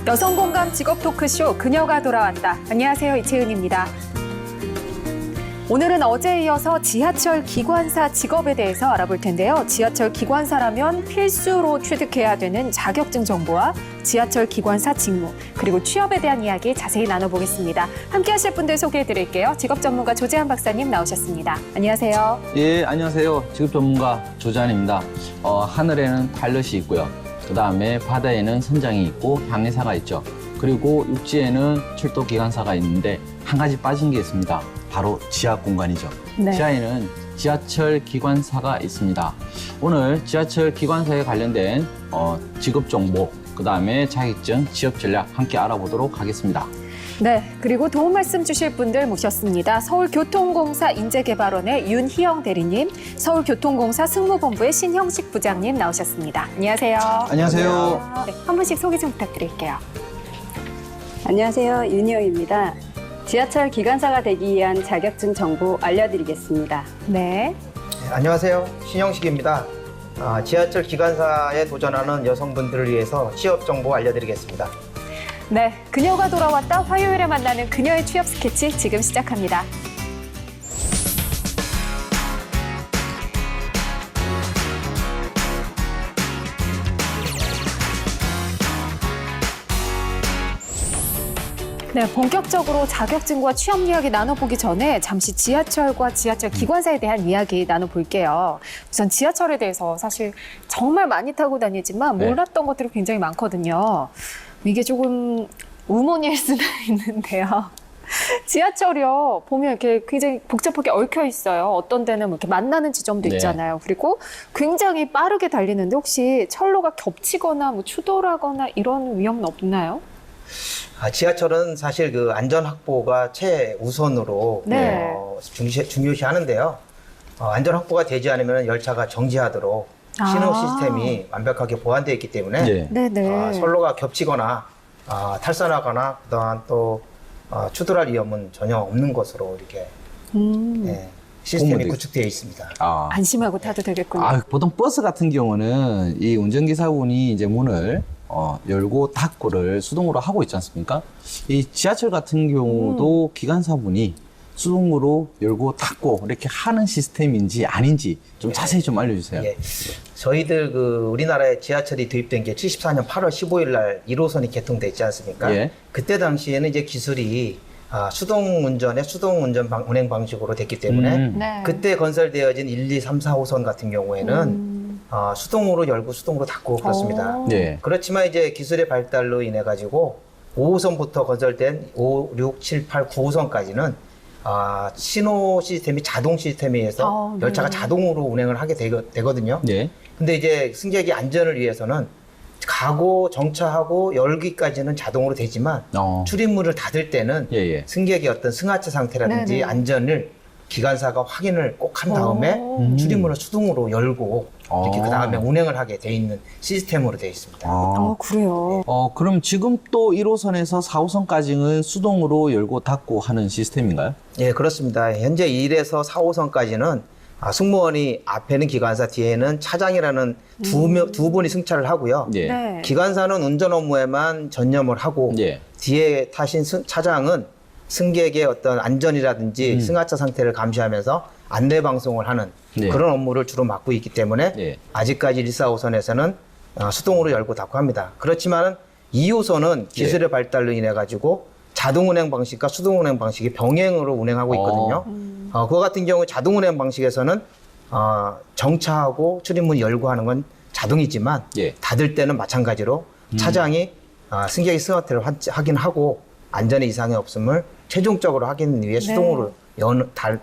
여성 공감 직업 토크쇼 그녀가 돌아왔다. 안녕하세요, 이채은입니다. 오늘은 어제에 이어서 지하철 기관사 직업에 대해서 알아볼 텐데요. 지하철 기관사라면 필수로 취득해야 되는 자격증 정보와 지하철 기관사 직무, 그리고 취업에 대한 이야기 자세히 나눠보겠습니다. 함께 하실 분들 소개해드릴게요. 직업 전문가 조재한 박사님 나오셨습니다. 안녕하세요. 예, 안녕하세요. 직업 전문가 조재한입니다. 하늘에는 파일럿이 있고요. 그다음에 바다에는 선장이 있고 항해사가 있죠. 그리고 육지에는 철도 기관사가 있는데 한 가지 빠진 게 있습니다. 바로 지하 공간이죠. 네. 지하에는 지하철 기관사가 있습니다. 오늘 지하철 기관사에 관련된 직업 정보, 그다음에 자격증, 취업 전략 함께 알아보도록 하겠습니다. 네, 그리고 도움 말씀 주실 분들 모셨습니다. 서울교통공사 인재개발원의 윤희영 대리님, 서울교통공사 승무본부의 신형식 부장님 나오셨습니다. 안녕하세요. 안녕하세요. 네, 한 분씩 소개 좀 부탁드릴게요. 안녕하세요. 윤희영입니다. 지하철 기관사가 되기 위한 자격증 정보 알려드리겠습니다. 네. 네, 안녕하세요. 신형식입니다. 지하철 기관사에 도전하는 여성분들을 위해서 취업 정보 알려드리겠습니다. 네, 그녀가 돌아왔다 화요일에 만나는 그녀의 취업 스케치 지금 시작합니다. 네, 본격적으로 자격증과 취업 이야기 나눠보기 전에 잠시 지하철과 지하철 기관사에 대한 이야기 나눠볼게요. 우선 지하철에 대해서 사실 정말 많이 타고 다니지만 몰랐던 것들이 굉장히 많거든요. 이게 조금 의문일 수는 있는데요. 지하철이요, 보면 이렇게 굉장히 복잡하게 얽혀 있어요. 어떤 데는 뭐 이렇게 만나는 지점도 네. 있잖아요. 그리고 굉장히 빠르게 달리는데 혹시 철로가 겹치거나 뭐 추돌하거나 이런 위험은 없나요? 지하철은 사실 그 안전 확보가 최우선으로 네. 중요시 하는데요. 안전 확보가 되지 않으면 열차가 정지하도록 신호 시스템이 완벽하게 보완되어 있기 때문에 예. 네네. 선로가 겹치거나 탈선하거나 그동안 또 추돌할 위험은 전혀 없는 것으로 이렇게 시스템이 구축되어 있습니다. 안심하고 타도 되겠군요. 보통 버스 같은 경우는 이 운전기사분이 이제 문을 열고 닫고를 수동으로 하고 있지 않습니까? 이 지하철 같은 경우도 기관사분이 수동으로 열고 닫고 이렇게 하는 시스템인지 아닌지 좀 자세히 좀 알려주세요. 예. 저희들 우리나라에 지하철이 도입된 게 74년 8월 15일 날 1호선이 개통돼 있지 않습니까? 예. 그때 당시에는 이제 기술이 수동 운전 운행 방식으로 됐기 때문에 네. 그때 건설되어진 1, 2, 3, 4호선 같은 경우에는 수동으로 열고 수동으로 닫고 그렇습니다. 예. 그렇지만 이제 기술의 발달로 인해 가지고 5호선부터 건설된 5, 6, 7, 8, 9호선까지는 신호 시스템이 자동 시스템에 의해서 네. 열차가 자동으로 운행을 하게 되거든요. 예. 근데 이제 승객의 안전을 위해서는 가고 정차하고 열기까지는 자동으로 되지만 출입문을 닫을 때는 예. 승객의 어떤 승하차 상태라든지 네네. 안전을 기관사가 확인을 꼭 한 다음에 출입문을 수동으로 열고 이렇게 그 다음에 운행을 하게 돼 있는 시스템으로 되어 있습니다. 그래요. 그럼 지금 또 1호선에서 4호선까지는 수동으로 열고 닫고 하는 시스템인가요? 예, 그렇습니다. 현재 1에서 4호선까지는 승무원이 앞에는 기관사, 뒤에는 차장이라는 두 분이 승차를 하고요. 예. 네. 기관사는 운전 업무에만 전념을 하고 예. 뒤에 타신 차장은 승객의 어떤 안전이라든지 승하차 상태를 감시하면서 안내 방송을 하는 네. 그런 업무를 주로 맡고 있기 때문에 예. 아직까지 1, 4호선에서는 수동으로 열고 닫고 합니다. 그렇지만 2호선은 기술의 발달로 인해 가지고 자동 운행 방식과 수동 운행 방식이 병행으로 운행하고 있거든요. 그거 같은 경우 자동 운행 방식에서는 정차하고 출입문 열고 하는 건 자동이지만 예. 닫을 때는 마찬가지로 차장이 승객의 승하태를 확인하고 안전에 이상이 없음을 최종적으로 확인 위해 수동으로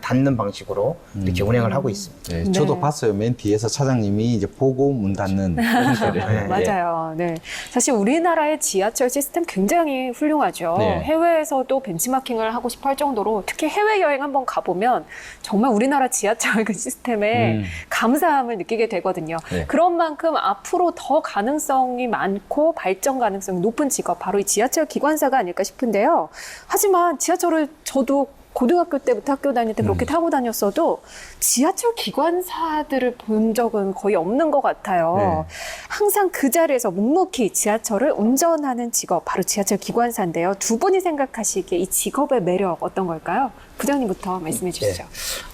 닫는 방식으로 이렇게 운행을 하고 있습니다. 네, 저도 봤어요. 맨 뒤에서 차장님이 이제 보고 문 닫는 형태를. 맞아요. 네. 사실 우리나라의 지하철 시스템 굉장히 훌륭하죠. 네. 해외에서도 벤치마킹을 하고 싶어 할 정도로 특히 해외여행 한번 가보면 정말 우리나라 지하철 그 시스템에 감사함을 느끼게 되거든요. 네. 그런 만큼 앞으로 더 가능성이 많고 발전 가능성이 높은 직업, 바로 이 지하철 기관사가 아닐까 싶은데요. 하지만 지하철을 저도 고등학교 때부터 학교 다닐 때 그렇게 타고 다녔어도 지하철 기관사들을 본 적은 거의 없는 것 같아요. 네. 항상 그 자리에서 묵묵히 지하철을 운전하는 직업, 바로 지하철 기관사인데요. 두 분이 생각하시기에 이 직업의 매력 어떤 걸까요? 부장님부터 말씀해 주시죠.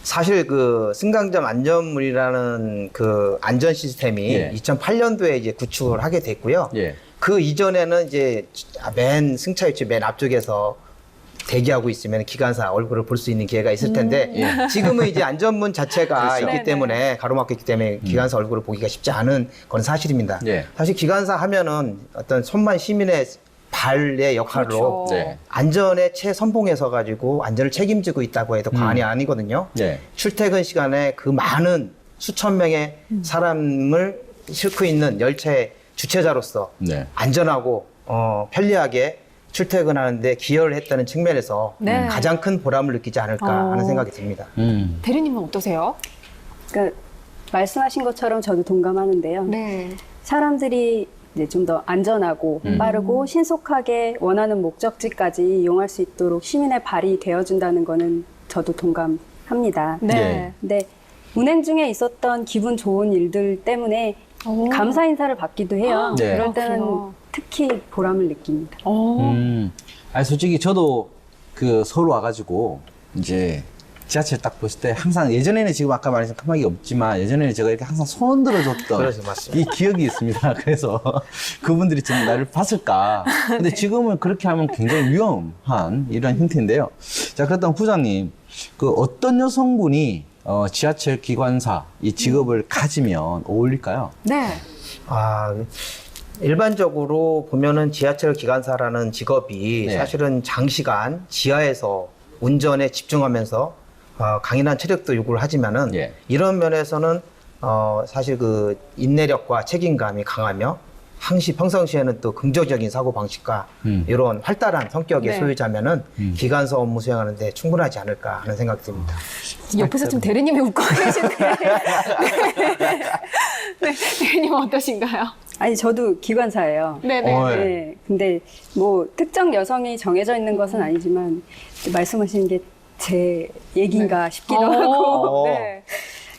사실 그 승강장 안전문이라는 그 안전 시스템이 예. 2008년도에 이제 구축을 하게 됐고요. 예. 그 이전에는 이제 맨 승차유치 맨 앞쪽에서 대기하고 있으면 기관사 얼굴을 볼 수 있는 기회가 있을 텐데 지금은 이제 안전문 자체가 그렇죠. 있기 네네. 때문에 가로막혔기 때문에 기관사 얼굴을 보기가 쉽지 않은 건 사실입니다. 예. 사실 기관사 하면은 어떤 손만 시민의 발의 역할로 그렇죠. 네. 안전의 최선봉에 서 가지고 안전을 책임지고 있다고 해도 과언이 아니거든요. 네. 출퇴근 시간에 그 많은 수천 명의 사람을 싣고 있는 열차의 주체자로서 네. 안전하고 편리하게 출퇴근하는데 기여를 했다는 측면에서 네. 가장 큰 보람을 느끼지 않을까 하는 생각이 듭니다. 대리님은 어떠세요? 그러니까 말씀하신 것처럼 저도 동감하는데요. 네. 사람들이 이제 좀 더 안전하고 빠르고 신속하게 원하는 목적지까지 이용할 수 있도록 시민의 발이 되어준다는 거는 저도 동감합니다. 네. 네. 근데 운행 중에 있었던 기분 좋은 일들 때문에 오. 감사 인사를 받기도 해요. 네. 그럴 때는 그래요? 특히 보람을 느낍니다. 아니, 솔직히 저도 그 서울 와가지고 이제 지하철 딱 봤을 때 항상 예전에는 지금 아까 말했던 칸막이 없지만 예전에는 제가 이렇게 항상 손 들어줬던 그래서 맞습니다. 이 기억이 있습니다. 그래서 그분들이 지금 나를 봤을까. 근데 지금은 그렇게 하면 굉장히 위험한 이런 형태인데요. 자, 그렇다면 부장님, 그 어떤 여성분이 지하철 기관사 이 직업을 가지면 어울릴까요? 네. 일반적으로 보면은 지하철 기관사라는 직업이 네. 사실은 장시간 지하에서 운전에 집중하면서 강인한 체력도 요구를 하지만은 예. 이런 면에서는 사실 그 인내력과 책임감이 강하며 항시 평상시에는 또 긍정적인 사고 방식과 이런 활달한 성격의 네. 소유자면은 기관사 업무 수행하는데 충분하지 않을까 하는 생각이 듭니다. 옆에서 좀 대리님이 웃고 계신데. 네. 대리님은 어떠신가요? 아니 저도 기관사예요. 네네. 어, 네. 근데 뭐 특정 여성이 정해져 있는 것은 아니지만 말씀하시는 게 제 얘기인가 싶기도 하고. 네.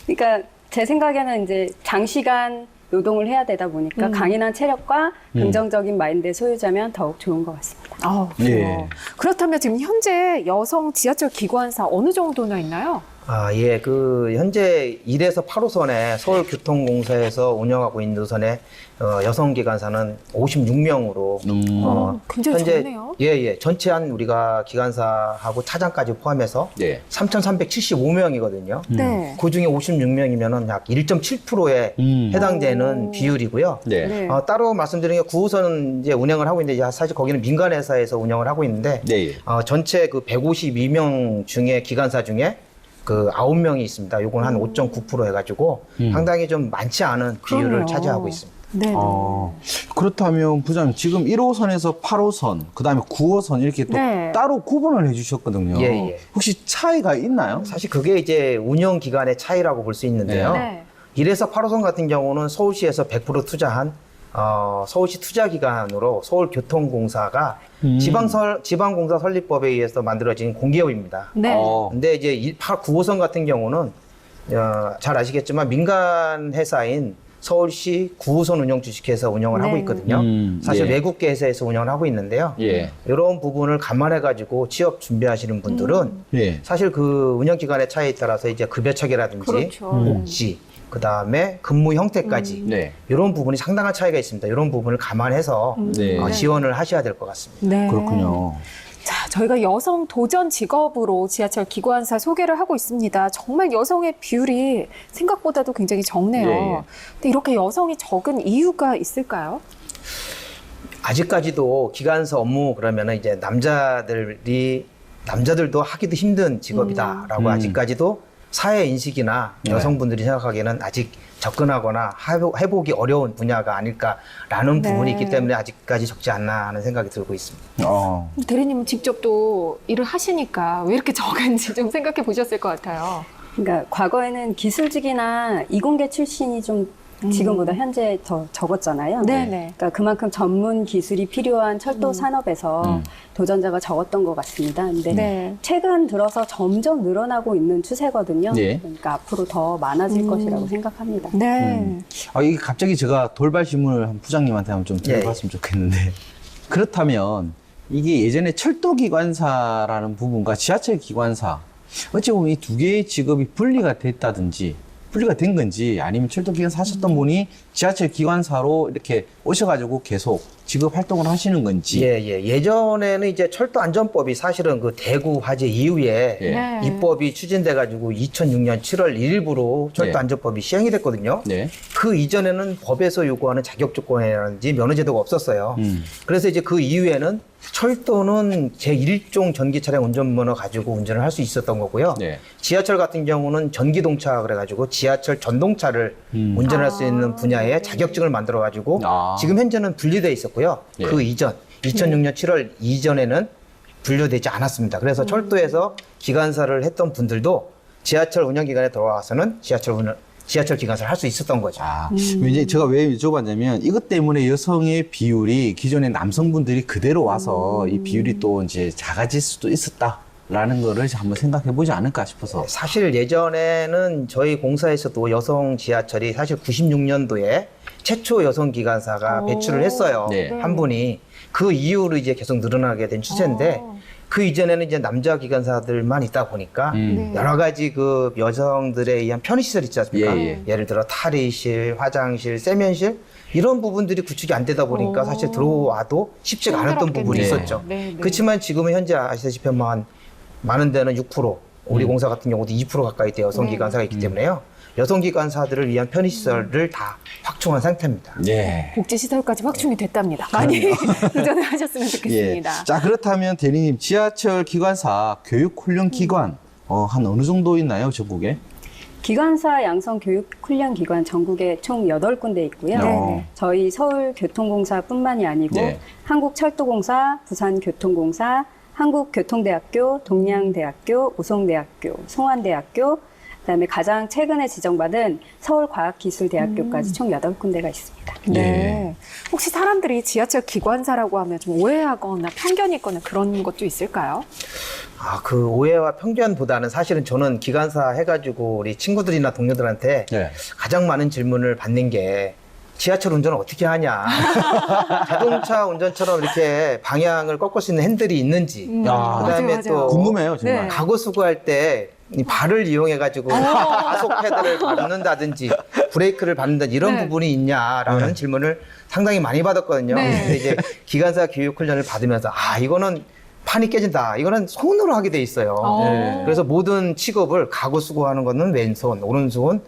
그러니까 제 생각에는 이제 장시간 노동을 해야 되다 보니까 강인한 체력과 긍정적인 마인드의 소유자면 더욱 좋은 것 같습니다. 그래요. 예. 그렇다면 지금 현재 여성 지하철 기관사 어느 정도나 있나요? 예, 그 현재 1에서 8호선에 서울교통공사에서 운영하고 있는 노선의 여성 기관사는 56명으로 굉장히 현재 적네요. 전체 한 우리가 기관사하고 차장까지 포함해서 네. 3,375명이거든요. 네. 그 중에 56명이면은 약 1.7%에 해당되는 비율이고요. 네. 네. 따로 말씀드린 게 9호선은 이제 운행을 하고 있는데 사실 거기는 민간 회사에서 운영을 하고 있는데 네. 전체 그 152명 중에 기관사 중에 그 9명이 있습니다. 요건 한 5.9% 해가지고 상당히 좀 많지 않은 비율을 그럼요. 차지하고 있습니다. 네. 그렇다면 부장님 지금 1호선에서 8호선 그다음에 9호선 이렇게 또 네. 따로 구분을 해주셨거든요. 예. 혹시 차이가 있나요? 사실 그게 이제 운영 기간의 차이라고 볼 수 있는데요. 네. 1에서 8호선 같은 경우는 서울시에서 100% 투자한 서울시 투자기관으로 서울교통공사가 지방공사 설립법에 의해서 만들어진 공기업입니다. 네. 근데 이제 9호선 같은 경우는 잘 아시겠지만 민간 회사인 서울시 9호선 운영 주식회사 운영을 하고 있거든요. 사실 예. 외국계 회사에서 운영을 하고 있는데요. 예. 이런 부분을 감안해 가지고 취업 준비하시는 분들은 예. 사실 그 운영 기간의 차이에 따라서 이제 급여 체계라든지 그렇죠. 복지 그다음에 근무 형태까지 네. 이런 부분이 상당한 차이가 있습니다. 이런 부분을 감안해서 네. 지원을 하셔야 될 것 같습니다. 네. 그렇군요. 자, 저희가 여성 도전 직업으로 지하철 기관사 소개를 하고 있습니다. 정말 여성의 비율이 생각보다도 굉장히 적네요. 예, 예. 근데 이렇게 여성이 적은 이유가 있을까요? 아직까지도 기관사 업무 그러면은 이제 남자들도 하기도 힘든 직업이다라고 아직까지도 사회 인식이나 네. 여성분들이 생각하기에는 아직 접근하거나 해보기 어려운 분야가 아닐까라는 네. 부분이 있기 때문에 아직까지 적지 않나 하는 생각이 들고 있습니다. 대리님은 직접 또 일을 하시니까 왜 이렇게 적은지 좀 생각해 보셨을 것 같아요. 그러니까 과거에는 기술직이나 이공계 출신이 좀 지금보다 현재 더 적었잖아요. 네네. 그러니까 그만큼 전문 기술이 필요한 철도 산업에서 도전자가 적었던 것 같습니다. 근데 네. 최근 들어서 점점 늘어나고 있는 추세거든요. 네. 그러니까 앞으로 더 많아질 것이라고 생각합니다. 네. 이게 갑자기 제가 돌발 질문을 한 부장님한테 한번 좀 예, 드려봤으면 좋겠는데 그렇다면 이게 예전에 철도 기관사라는 부분과 지하철 기관사 어찌 보면 이 두 개의 직업이 분리가 됐다든지 분리가 된 건지 아니면 철도 기관사 하셨던 분이 지하철 기관사로 이렇게 오셔가지고 계속 직업 활동을 하시는 건지. 예전에는 이제 철도 안전법이 사실은 그 대구 화재 이후에 예. 네. 입법이 추진돼가지고 2006년 7월 1일부로 철도 네. 안전법이 시행이 됐거든요. 네. 그 이전에는 법에서 요구하는 자격 조건이라든지 면허 제도가 없었어요. 그래서 이제 그 이후에는 철도는 제1종 전기 차량 운전면허 가지고 운전을 할 수 있었던 거고요. 네. 지하철 같은 경우는 전기동차 그래가지고 지하철 전동차를 운전할 수 있는 분야의 자격증을 만들어가지고 지금 현재는 분리돼 있었고요. 예. 그 이전 2006년 7월 이전에는 분류되지 않았습니다. 그래서 철도에서 기관사를 했던 분들도 지하철 운영기관에 들어와서는 지하철 기관사를 할 수 있었던 거죠. 왜냐 제가 왜 여쭤봤냐면 이것 때문에 여성의 비율이 기존의 남성분들이 그대로 와서 이 비율이 또 이제 작아질 수도 있었다라는 거를 한번 생각해 보지 않을까 싶어서. 사실 예전에는 저희 공사에서도 여성 지하철이 사실 96년도에 최초 여성 기관사가 배출을 했어요. 네. 한 분이. 그 이후로 이제 계속 늘어나게 된 추세인데 그 이전에는 이제 남자 기관사들만 있다 보니까 네. 여러 가지 그 여성들에 의한 편의시설 있지 않습니까? 예. 예를 들어 탈의실, 화장실, 세면실 이런 부분들이 구축이 안 되다 보니까 사실 들어와도 쉽지가 않았던 부분이 힘들었겠네요. 있었죠. 네, 네. 그렇지만 지금은 현재 아시다시피 많은 데는 6%, 우리 공사 같은 경우도 2% 가까이 돼 여성 기관사가 있기 때문에요. 여성 기관사들을 위한 편의시설을 다 확충한 상태입니다. 네. 복지시설까지 확충이 됐답니다. 많이 도전을 하셨으면 좋겠습니다. 예. 자, 그렇다면 대리님, 지하철 기관사 교육훈련 기관, 한 어느 정도 있나요, 전국에? 기관사 양성 교육 훈련 기관 전국에 총 8군데 있고요. 네. 저희 서울교통공사뿐만이 아니고 네. 한국철도공사, 부산교통공사, 한국교통대학교, 동양대학교, 우송대학교, 송환대학교, 그다음에 가장 최근에 지정받은 서울과학기술대학교까지 총 8군데가 있습니다. 네. 혹시 사람들이 지하철 기관사라고 하면 좀 오해하거나 편견이 있거나 그런 것도 있을까요? 그 오해와 편견보다는 사실은 저는 기관사 해가지고 우리 친구들이나 동료들한테 네. 가장 많은 질문을 받는 게 지하철 운전을 어떻게 하냐. 자동차 운전처럼 이렇게 방향을 꺾을 수 있는 핸들이 있는지. 그다음에 맞아요, 또 맞아요. 궁금해요, 정말. 네. 가고수구할 때 이 발을 이용해가지고 가속 페달을 밟는다든지 브레이크를 밟는다든지 이런 네. 부분이 있냐라는 질문을 상당히 많이 받았거든요. 네. 근데 이제 기관사 교육 훈련을 받으면서 이거는 판이 깨진다. 이거는 손으로 하게 돼 있어요. 네. 그래서 모든 취급을 가고수구하는 거는 왼손, 오른손은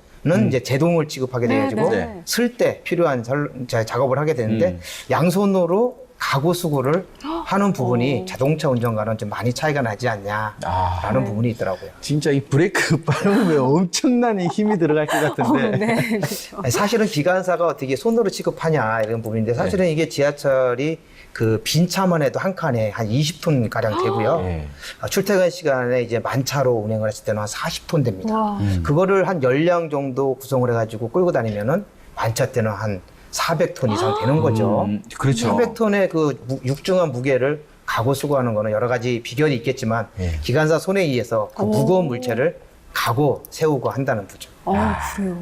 이제 제동을 취급하게 돼가지고 네. 쓸 때 필요한 작업을 하게 되는데 양손으로 가고수구를 하는 부분이 자동차 운전과는 좀 많이 차이가 나지 않냐라는 부분이 있더라고요. 진짜 이 브레이크 밟으면 엄청난 힘이 들어갈 것 같은데. 네, 그렇죠. 아니, 사실은 기관사가 어떻게 손으로 취급하냐 이런 부분인데 사실은 이게 지하철이 그 빈 차만 해도 한 칸에 한 20톤 가량 되고요. 네. 출퇴근 시간에 이제 만차로 운행을 했을 때는 한 40톤 됩니다. 와. 그거를 한 10량 정도 구성을 해가지고 끌고 다니면은 만차 때는 한 400톤 이상 되는 거죠. 그렇죠. 400톤의 그 육중한 무게를 가고 수거하는 거는 여러 가지 비결이 있겠지만 예. 기관사 손에 의해서 그 무거운 물체를 가고 세우고 한다는 거죠. 그래요.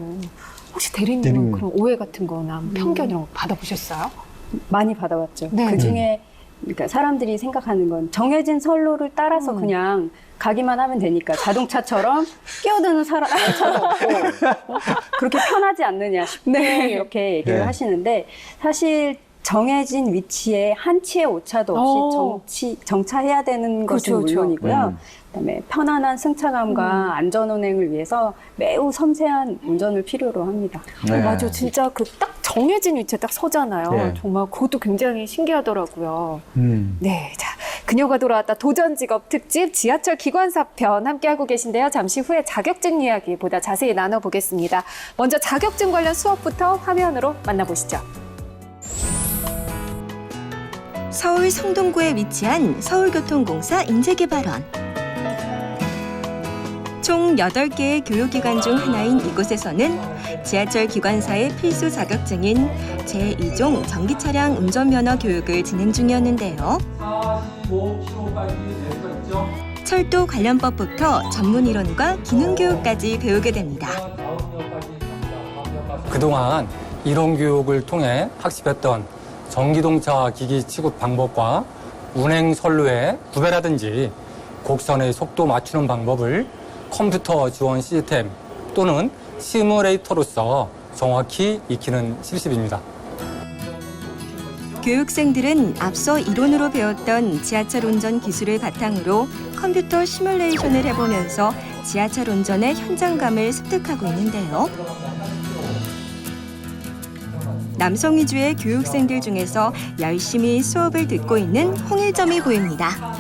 혹시 대리님은 그런 오해 같은 거나 편견 이런 거 받아보셨어요? 많이 받아왔죠. 네. 그 중에 그러니까 사람들이 생각하는 건 정해진 선로를 따라서 그냥 가기만 하면 되니까 자동차처럼 끼어드는 차도 없고 그렇게 편하지 않느냐 싶게 이렇게 얘기를 네. 하시는데 사실 정해진 위치에 한치의 오차도 없이 정차해야 되는 것은 그렇죠, 그렇죠. 물론이고요. 그다음에 편안한 승차감과 안전 운행을 위해서 매우 섬세한 운전을 필요로 합니다. 네. 맞아, 진짜 그 딱 정해진 위치에 딱 서잖아요. 네. 정말 그것도 굉장히 신기하더라고요. 음. 네, 자, 그녀가 돌아왔다 도전 직업 특집 지하철 기관사 편 함께하고 계신데요. 잠시 후에 자격증 이야기 보다 자세히 나눠보겠습니다. 먼저 자격증 관련 수업부터 화면으로 만나보시죠. 서울 성동구에 위치한 서울교통공사 인재개발원. 총 8개의 교육기관 중 하나인 이곳에서는 지하철 기관사의 필수 자격증인 제2종 전기차량 운전면허 교육을 진행 중이었는데요. 철도 관련법부터 전문 이론과 기능 교육까지 배우게 됩니다. 그동안 이론 교육을 통해 학습했던 전기동차 기기 취급 방법과 운행 선로의 구배라든지 곡선의 속도 맞추는 방법을 컴퓨터 지원 시스템 또는 시뮬레이터로서 정확히 익히는 실습입니다. 교육생들은 앞서 이론으로 배웠던 지하철 운전 기술을 바탕으로 컴퓨터 시뮬레이션을 해보면서 지하철 운전의 현장감을 습득하고 있는데요. 남성 위주의 교육생들 중에서 열심히 수업을 듣고 있는 홍일점이 보입니다.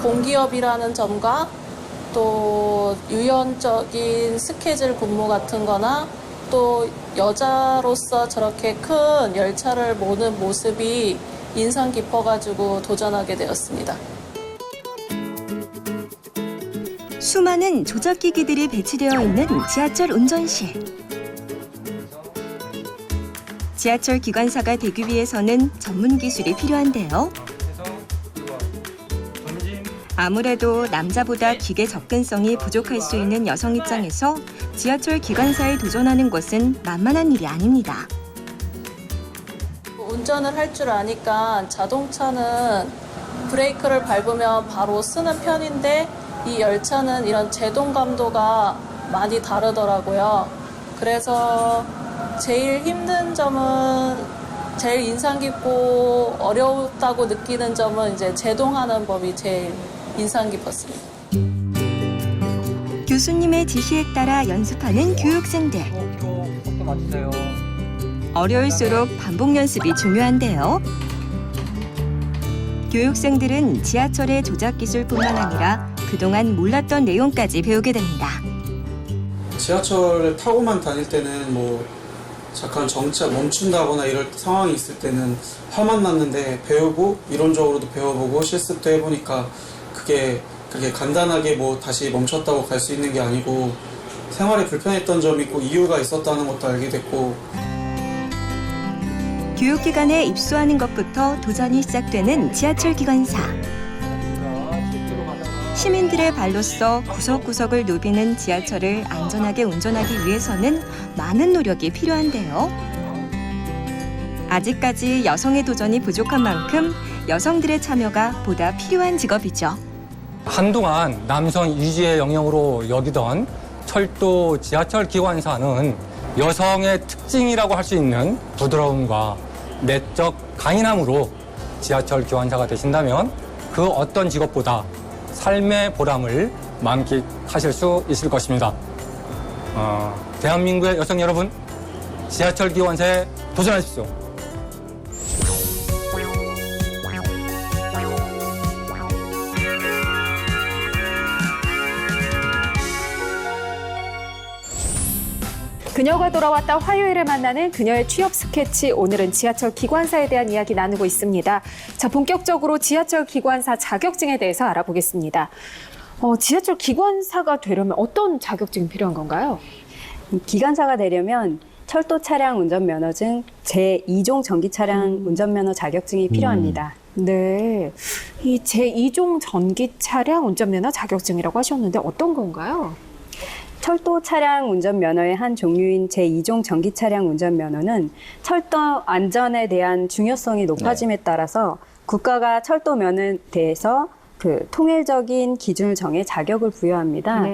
공기업이라는 점과 또 유연적인 스케줄 근무 같은 거나 또 여자로서 저렇게 큰 열차를 모는 모습이 인상 깊어가지고 도전하게 되었습니다. 수많은 조작기기들이 배치되어 있는 지하철 운전실. 지하철 기관사가 되기 위해서는 전문 기술이 필요한데요. 아무래도 남자보다 기계 접근성이 부족할 수 있는 여성 입장에서 지하철 기관사에 도전하는 것은 만만한 일이 아닙니다. 운전을 할 줄 아니까 자동차는 브레이크를 밟으면 바로 쓰는 편인데 이 열차는 이런 제동 감도가 많이 다르더라고요. 그래서 제일 힘든 점은 제일 인상 깊고 어려웠다고 느끼는 점은 이제 제동하는 법이 제일 인상 깊었습니다. 교수님의 지시에 따라 연습하는 교육생들. 속도 맞추세요. 어려울수록 반복 연습이 중요한데요. 교육생들은 지하철의 조작 기술뿐만 아니라 그동안 몰랐던 내용까지 배우게 됩니다. 지하철을 타고만 다닐 때는 뭐 잠깐 정차 멈춘다거나 이럴 상황이 있을 때는 화만 났는데 배우고 이론적으로도 배워보고 실습도 해보니까 그게 그렇게 간단하게 뭐 다시 멈췄다고 갈 수 있는 게 아니고 생활에 불편했던 점이 있고 이유가 있었다는 것도 알게 됐고 교육기관에 입소하는 것부터 도전이 시작되는 지하철 기관사. 시민들의 발로서 구석구석을 누비는 지하철을 안전하게 운전하기 위해서는 많은 노력이 필요한데요. 아직까지 여성의 도전이 부족한 만큼 여성들의 참여가 보다 필요한 직업이죠. 한동안 남성 위주의 영역으로 여기던 철도 지하철 기관사는 여성의 특징이라고 할 수 있는 부드러움과 내적 강인함으로 지하철 기관사가 되신다면 그 어떤 직업보다 삶의 보람을 만끽하실 수 있을 것입니다. 대한민국의 여성 여러분, 지하철 기관사에 도전하십시오. 그녀가 돌아왔다 화요일에 만나는 그녀의 취업 스케치. 오늘은 지하철 기관사에 대한 이야기 나누고 있습니다. 자, 본격적으로 지하철 기관사 자격증에 대해서 알아보겠습니다. 지하철 기관사가 되려면 어떤 자격증이 필요한 건가요? 기관사가 되려면 철도 차량 운전면허증 제2종 전기차량 운전면허 자격증이 필요합니다. 네. 이 제2종 전기 차량 운전면허 자격증이라고 하셨는데 어떤 건가요? 철도 차량 운전면허의 한 종류인 제2종 전기차량 운전면허는 철도 안전에 대한 중요성이 높아짐에 따라서 국가가 철도면에 대해서 그 통일적인 기준을 정해 자격을 부여합니다.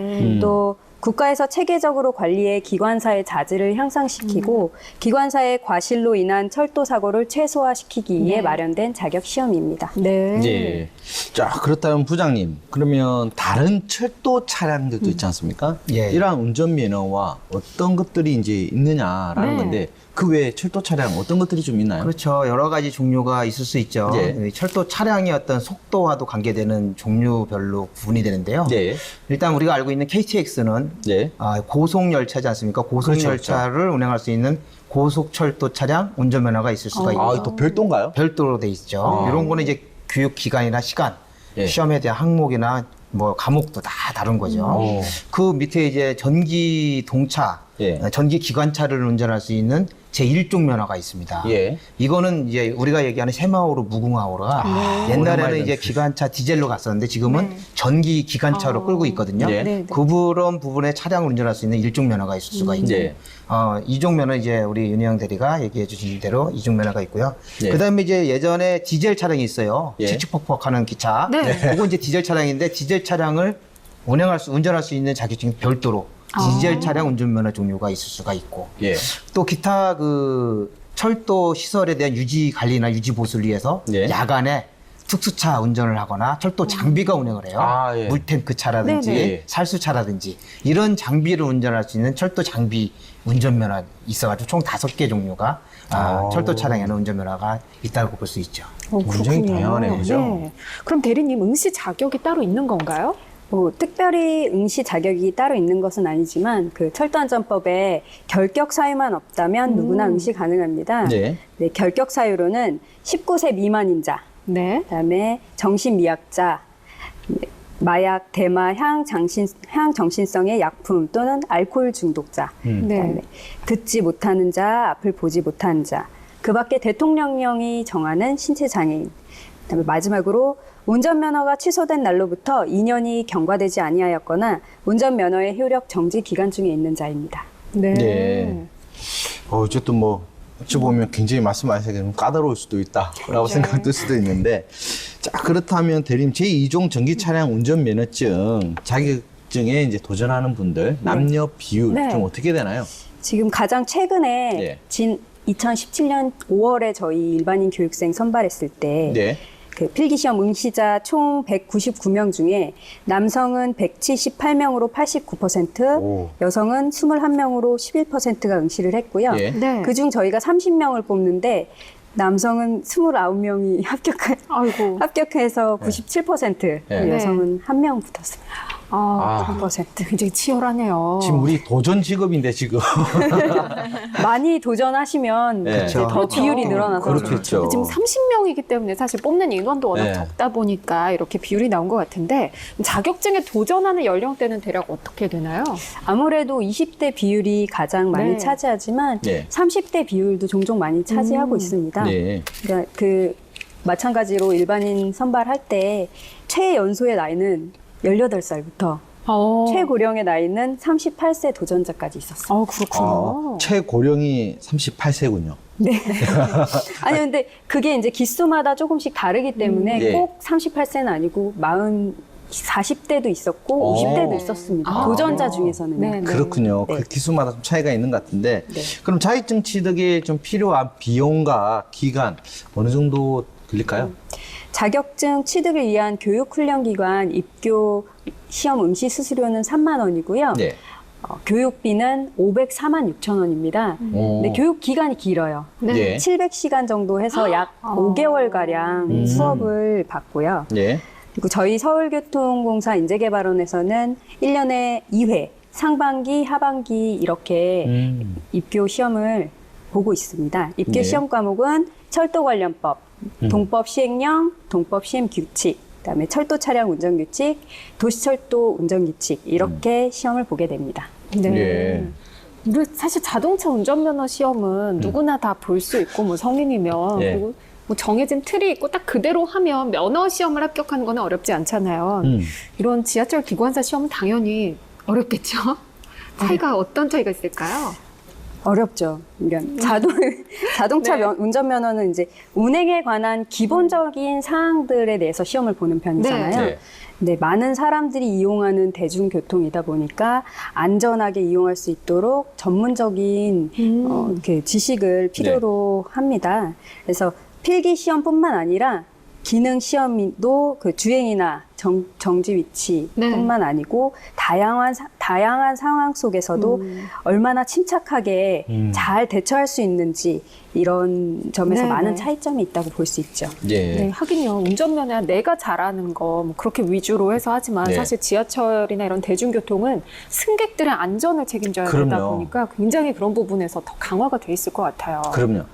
또 국가에서 체계적으로 관리해 기관사의 자질을 향상시키고 기관사의 과실로 인한 철도 사고를 최소화시키기 위해 마련된 자격 시험입니다. 네. 예. 자, 그렇다면 부장님, 그러면 다른 철도 차량들도 있지 않습니까? 예. 이러한 운전면허와 어떤 것들이 이제 있느냐라는 네. 건데 그 외에 철도 차량 어떤 것들이 좀 있나요? 그렇죠. 여러 가지 종류가 있을 수 있죠. 예. 철도 차량의 어떤 속도와도 관계되는 종류별로 구분이 되는데요. 네. 일단 우리가 알고 있는 KTX는 네. 고속 열차지 않습니까? 고속 그렇죠, 열차를 운행할 수 있는 고속철도 차량 운전면허가 있을 수가 있고 아, 또 별도인가요? 별도로 돼 있죠. 이런 거는 이제 교육 기간이나 시간, 예. 시험에 대한 항목이나 뭐 과목도 다 다른 거죠. 오. 그 밑에 이제 전기 동차, 예. 전기 기관차를 운전할 수 있는 제1종 면허가 있습니다. 예. 이거는 이제 우리가 얘기하는 새마을호, 무궁화호가 오랜만에 옛날에는 이제 들었어요. 기관차 디젤로 갔었는데 지금은 전기 기관차로 끌고 있거든요. 네. 네, 네. 그런 부분에 차량을 운전할 수 있는 1종 면허가 있을 수가 있죠. 네. 2종 면허 이제 우리 윤희영 대리가 얘기해 주신 대로 2종 면허가 있고요. 네. 그다음에 이제 예전에 디젤 차량이 있어요. 예. 칙칙폭폭하는 기차. 네. 그거 이제 디젤 차량인데 디젤 차량을 운전할 수 있는 자격증이 별도로 디젤 차량 운전면허 종류가 있을 수가 있고 예. 또 기타 그 철도 시설에 대한 유지 관리나 유지 보수를 위해서 예. 야간에 특수차 운전을 하거나 철도 장비가 운행을 해요. 아, 예. 물탱크 차라든지 네네. 살수차라든지 이런 장비를 운전할 수 있는 철도 장비 운전면허 있어가지고 총 5개 종류가 철도 차량에는 운전면허가 있다고 볼 수 있죠. 굉장히 그렇군요. 다양하네요, 그죠? 네. 그럼 대리님 응시 자격이 따로 있는 건가요? 뭐 특별히 응시 자격이 따로 있는 것은 아니지만 그 철도안전법에 결격 사유만 없다면 누구나 응시 가능합니다. 네. 네, 결격 사유로는 19세 미만인 자, 네. 그다음에 정신미약자, 마약, 대마, 향정신성의 약품 또는 알코올 중독자, 네. 그다음에 듣지 못하는 자, 앞을 보지 못하는 자, 그 밖에 대통령령이 정하는 신체 장애인, 그다음에 마지막으로 운전면허가 취소된 날로부터 2년이 경과되지 아니하였거나 운전면허의 효력 정지 기간 중에 있는 자입니다. 네. 네. 어쨌든 뭐 어찌 보면 굉장히 말씀하시기에 좀 까다로울 수도 있다라고 생각될 수도 있는데 자 그렇다면 대리님 제2종 전기 차량 운전면허증 자격증에 이제 도전하는 분들 남녀 비율 네. 좀 어떻게 되나요? 지금 가장 최근에 네. 2017년 5월에 저희 일반인 교육생 선발했을 때 네. 그 필기시험 응시자 총 199명 중에 남성은 178명으로 89%, 오. 여성은 21명으로 11%가 응시를 했고요. 예. 네. 그중 저희가 30명을 뽑는데 남성은 29명이 아이고. 합격해서 97%, 네. 여성은 1명 붙었습니다. 아, 3%. 굉장히 치열하네요. 지금 우리 도전 직업인데 지금 많이 도전하시면 네. 이제 더 그렇죠. 비율이 늘어나서 그렇겠죠. 지금 30명이기 때문에 사실 뽑는 인원도 워낙 네. 적다 보니까 이렇게 비율이 나온 것 같은데 자격증에 도전하는 연령대는 대략 어떻게 되나요? 아무래도 20대 비율이 가장 많이 네. 차지하지만 네. 30대 비율도 종종 많이 차지하고 있습니다. 네. 그러니까 그 마찬가지로 일반인 선발할 때 최연소의 나이는 18살부터 최고령의 나이는 38세 도전자까지 있었어요. 그렇군요. 최고령이 38세군요. 아니 근데 그게 이제 기수마다 조금씩 다르기 때문에 예. 꼭 38세는 아니고 40대도 있었고 오. 50대도 있었습니다. 도전자 중에서는. 네, 네. 그렇군요. 네. 그 기수마다 좀 차이가 있는 것 같은데 네. 그럼 자격증 취득에 좀 필요한 비용과 기간 어느 정도 들릴까요? 자격증 취득을 위한 교육훈련기관 입교 시험 응시 수수료는 3만 원이고요. 네. 교육비는 504만 6천 원입니다. 오. 근데 교육 기간이 길어요. 네. 700시간 정도 해서 약 5개월가량 수업을 받고요. 네. 그리고 저희 서울교통공사 인재개발원에서는 1년에 2회 상반기, 하반기 이렇게 입교 시험을 보고 있습니다. 입교 네. 시험 과목은 철도 관련법, 동법 시행령, 동법 시행 규칙, 그다음에 철도 차량 운전 규칙, 도시철도 운전 규칙 이렇게 시험을 보게 됩니다. 네. 예. 우리 사실 자동차 운전면허 시험은 누구나 다 볼 수 있고 뭐 성인이면 예. 그리고 뭐 정해진 틀이 있고 딱 그대로 하면 면허 시험을 합격하는 건 어렵지 않잖아요. 이런 지하철 기관사 시험은 당연히 어렵겠죠. 차이가 어떤 차이가 있을까요? 어렵죠. 그러니까 자동차 네. 운전면허는 이제 운행에 관한 기본적인 사항들에 대해서 시험을 보는 편이잖아요. 네. 네, 많은 사람들이 이용하는 대중교통이다 보니까 안전하게 이용할 수 있도록 전문적인 그 지식을 필요로 합니다. 그래서 필기 시험뿐만 아니라 기능 시험도 그 주행이나 정지 위치뿐만 아니고 다양한 상황 속에서도 얼마나 침착하게 잘 대처할 수 있는지 이런 점에서 네, 많은 네. 차이점이 있다고 볼 수 있죠. 예. 네, 하긴요. 운전면허야 내가 잘하는 거 뭐 그렇게 위주로 해서 하지만 네. 사실 지하철이나 이런 대중교통은 승객들의 안전을 책임져야 되다 그럼요. 보니까 굉장히 그런 부분에서 더 강화가 돼 있을 것 같아요. 그럼요.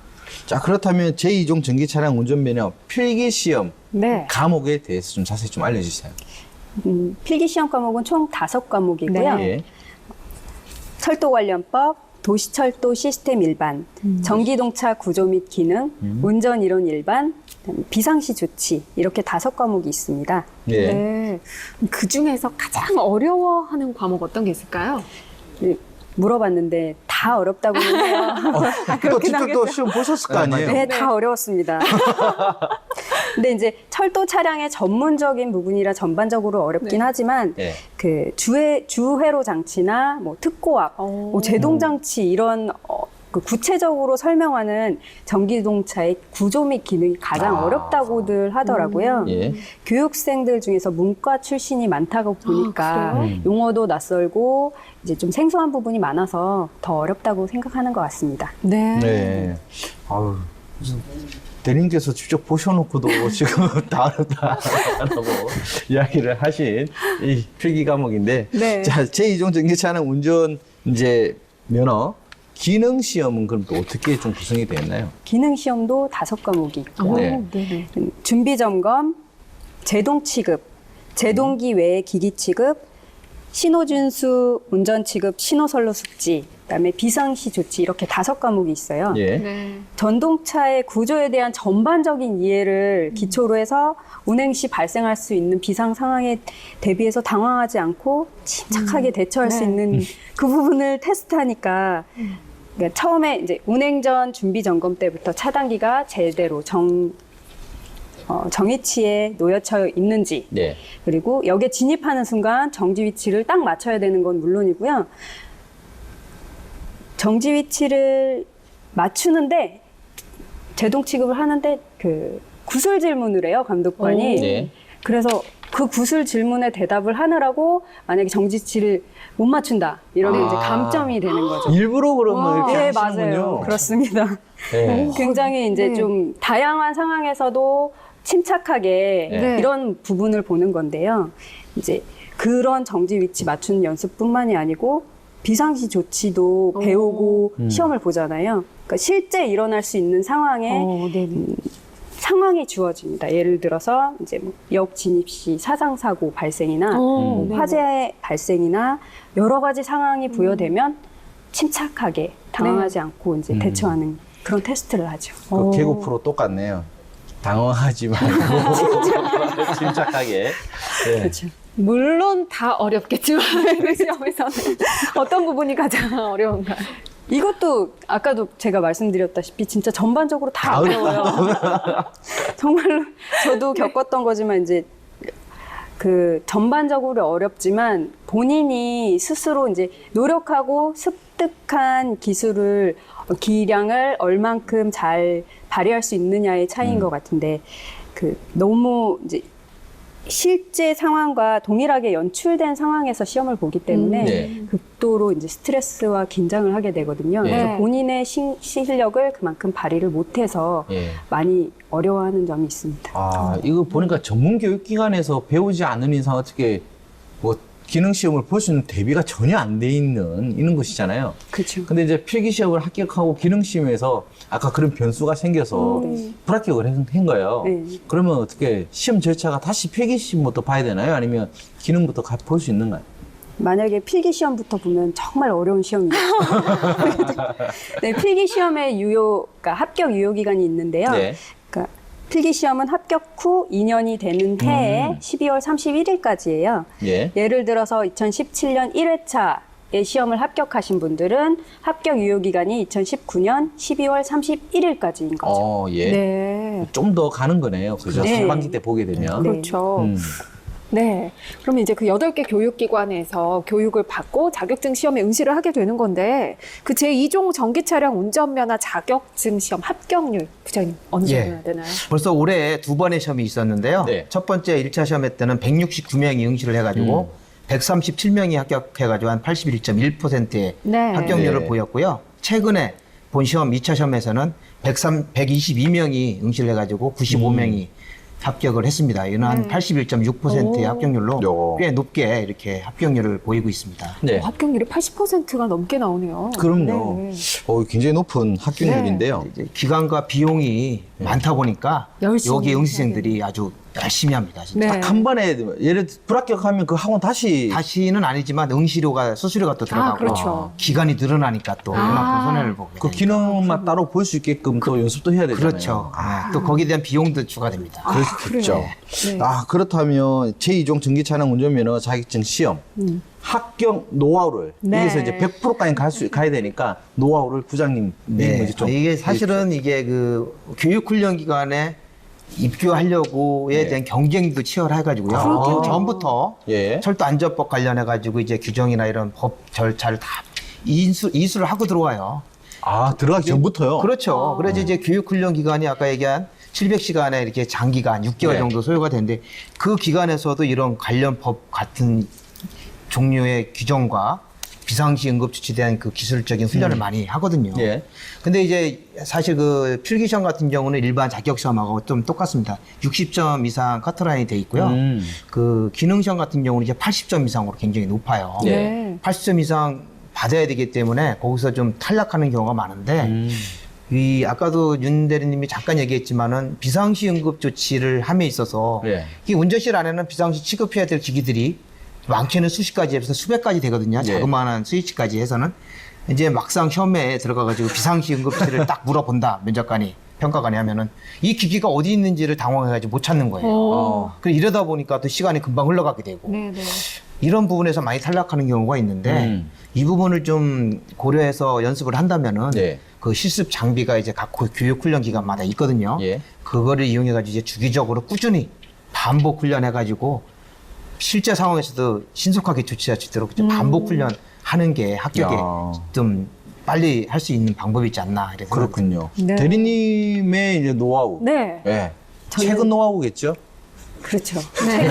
자, 그렇다면 제2종 전기 차량 운전면허 필기 시험 네. 과목에 대해서 좀 자세히 좀 알려주세요. 필기 시험 과목은 총 5과목이고요. 네. 예. 철도 관련법, 도시철도 시스템 일반, 전기동차 구조 및 기능, 운전 이론 일반, 그다음에 비상시 조치 이렇게 5과목이 있습니다. 예. 네. 그 중에서 가장 어려워하는 과목 어떤 게 있을까요? 네, 물어봤는데 다 어렵다고는 해요. 또 직접 또 시험 보셨을 거 아니에요? 네, 다 어려웠습니다. 근데 이제 철도 차량의 전문적인 부분이라 전반적으로 어렵긴 하지만 예. 그 주회로 장치나 뭐 특고압, 뭐 제동 장치 이런 그 구체적으로 설명하는 전기동차의 구조 및 기능이 가장 어렵다고들 하더라고요. 예. 교육생들 중에서 문과 출신이 많다고 보니까 그래요? 용어도 낯설고 이제 좀 생소한 부분이 많아서 더 어렵다고 생각하는 것 같습니다. 네. 네. 아유, 대리님께서 직접 보셔놓고도 지금 다 어렵다라고 이야기를 하신 이 필기 과목인데, 네. 자, 제2종 전기차량 운전 이제 면허 기능 시험은 그럼 또 어떻게 좀 구성이 되어 있나요? 기능 시험도 5과목이 있고요. 네. 네네. 준비 점검, 제동 취급, 제동기 외의 기기 취급, 신호준수 운전 취급, 신호선로 숙지, 그다음에 비상시 조치 이렇게 5과목이 있어요. 예. 네. 전동차의 구조에 대한 전반적인 이해를 기초로 해서 운행 시 발생할 수 있는 비상 상황에 대비해서 당황하지 않고 침착하게 대처할 수 네. 있는 그 부분을 테스트하니까 그러니까 처음에 이제 운행 전 준비 점검 때부터 차단기가 제대로 정위치에 놓여져 있는지, 네. 그리고 역에 진입하는 순간 정지 위치를 딱 맞춰야 되는 건 물론이고요. 정지 위치를 맞추는데 제동 취급을 하는데 그 구술 질문을 해요, 감독관이. 네. 그래서 그 구술 질문에 대답을 하느라고 만약에 정지 위치를 못 맞춘다 이러면 이제 감점이 되는 거죠. 일부러 그러면 이렇게 네, 하시는군요. 맞아요. 그렇습니다. 네. 굉장히 이제 네. 좀 다양한 상황에서도 침착하게 네. 이런 부분을 보는 건데요. 이제 그런 정지 위치 맞추는 연습뿐만이 아니고 비상시 조치도 배우고 시험을 보잖아요. 그러니까 실제 일어날 수 있는 상황에 네네. 상황이 주어집니다. 예를 들어서 이제 뭐 역 진입 시 사상 사고 발생이나 네네. 화재 발생이나 여러 가지 상황이 부여되면 침착하게 당황하지 않고 이제 대처하는 그런 테스트를 하죠. 그 개그 프로 똑같네요. 당황하지 말고 침착하게. 네. 그렇죠. 물론 다 어렵겠지만 그 시험에서는 어떤 부분이 가장 어려운가요? 이것도 아까도 제가 말씀드렸다시피 진짜 전반적으로 다 어려워요. 정말로 저도 겪었던 거지만 이제 그 전반적으로 어렵지만 본인이 스스로 이제 노력하고 습득한 기량을 얼만큼 잘 발휘할 수 있느냐의 차이인 것 같은데 그 너무 이제 실제 상황과 동일하게 연출된 상황에서 시험을 보기 때문에 네. 극도로 이제 스트레스와 긴장을 하게 되거든요. 네. 그래서 본인의 실력을 그만큼 발휘를 못해서 예. 많이 어려워하는 점이 있습니다. 아, 이거 보니까 전문 교육기관에서 배우지 않는 이상 어떻게 뭐 기능 시험을 볼 수 있는 대비가 전혀 안 돼 있는 것이잖아요. 그렇죠. 근데 이제 필기 시험을 합격하고 기능 시험에서 아까 그런 변수가 생겨서 불합격을 한 거예요. 네. 그러면 어떻게 시험 절차가 다시 필기 시험부터 봐야 되나요? 아니면 기능부터 볼 수 있는가요? 만약에 필기 시험부터 보면 정말 어려운 시험이에요. 네, 필기 시험의 그러니까 합격 유효 기간이 있는데요. 네. 그러니까 필기 시험은 합격 후 2년이 되는 해에 12월 31일까지예요. 예. 예를 들어서 2017년 1회차에 시험을 합격하신 분들은 합격 유효 기간이 2019년 12월 31일까지인 거죠. 예. 네. 좀 더 가는 거네요. 그죠? 네. 상반기 때 보게 되면. 네. 그렇죠. 네. 그러면 이제 그 8개 교육기관에서 교육을 받고 자격증 시험에 응시를 하게 되는 건데 그 제2종 전기차량 운전면허 자격증 시험 합격률 부장님 어느 정도 해야 되나요? 벌써 올해 2번의 시험이 있었는데요. 네. 첫 번째 1차 시험 때는 169명이 응시를 해가지고 137명이 합격해가지고 한 81.1%의 네. 합격률을 네. 보였고요. 최근에 본 시험 2차 시험에서는 122명이 응시를 해가지고 95명이 합격을 했습니다. 이는 한 81.6%의 합격률로 꽤 높게 이렇게 합격률을 보이고 있습니다. 네. 합격률이 80%가 넘게 나오네요. 그럼요. 네. 굉장히 높은 합격률인데요. 이제 기간과 비용이 많다 보니까 열심히 여기 응시생들이 아주 열심히 합니다. 진짜. 네. 딱 한 번에 예를 들어 불합격하면 그 학원 다시는 아니지만 응시료가 수수료가 또 들어가고 그렇죠. 기간이 늘어나니까 또 그만큼 손해를 보게 그 되니까. 기능만 따로 볼 수 있게끔 또 연습도 해야 되잖아요. 그렇죠. 또 거기에 대한 비용도 추가됩니다. 그렇겠죠. 네. 그렇다면 제2종 전기차량 운전면허 자격증 시험 합격 노하우를 네. 여기서 이제 100%까지 가야 되니까 노하우를 부장님 먼저 좀 이게 사실은 이게 그 교육훈련 기관에 입교하려고에 네. 대한 경쟁도 치열해가지고요. 그 전부터 예. 철도 안전법 관련해가지고 이제 규정이나 이런 법 절차를 다 이수를 하고 들어와요. 들어가기 전부터요. 그렇죠. 그래서 이제 교육훈련 기간이 아까 얘기한 700시간에 이렇게 장기간 6개월 네. 정도 소요가 되는데 그 기간에서도 이런 관련 법 같은 종류의 규정과 비상시 응급조치에 대한 그 기술적인 훈련을 많이 하거든요. 예. 근데 이제 사실 그 필기시험 같은 경우는 일반 자격시험하고 좀 똑같습니다. 60점 이상 커트라인이 돼 있고요. 그 기능시험 같은 경우는 이제 80점 이상으로 굉장히 높아요. 네. 80점 이상 받아야 되기 때문에 거기서 좀 탈락하는 경우가 많은데 이 아까도 윤 대리님이 잠깐 얘기했지만은 비상시 응급조치를 함에 있어서 예. 이 운전실 안에는 비상시 취급해야 될 기기들이 많게는 수십 가지 해서 수백 가지 되거든요. 예. 자그마한 스위치까지 해서는 이제 막상 시험에 들어가가지고 비상시 응급실을 딱 물어본다. 면접관이 평가관이 하면은 이 기기가 어디 있는지를 당황해가지고 못 찾는 거예요. 그래서 이러다 보니까 또 시간이 금방 흘러가게 되고 네, 네. 이런 부분에서 많이 탈락하는 경우가 있는데 이 부분을 좀 고려해서 연습을 한다면은 네. 그 실습 장비가 이제 각 교육 훈련 기관마다 있거든요. 예. 그거를 이용해가지고 이제 주기적으로 꾸준히 반복 훈련해가지고 실제 상황에서도 신속하게 조치할 수 있도록 이제 반복 훈련하는 게 합격에 야. 좀 빨리 할 수 있는 방법이 있지 않나 이렇게 그렇군요. 네. 대리님의 이제 노하우. 네. 예. 최근 노하우겠죠? 그렇죠. 네.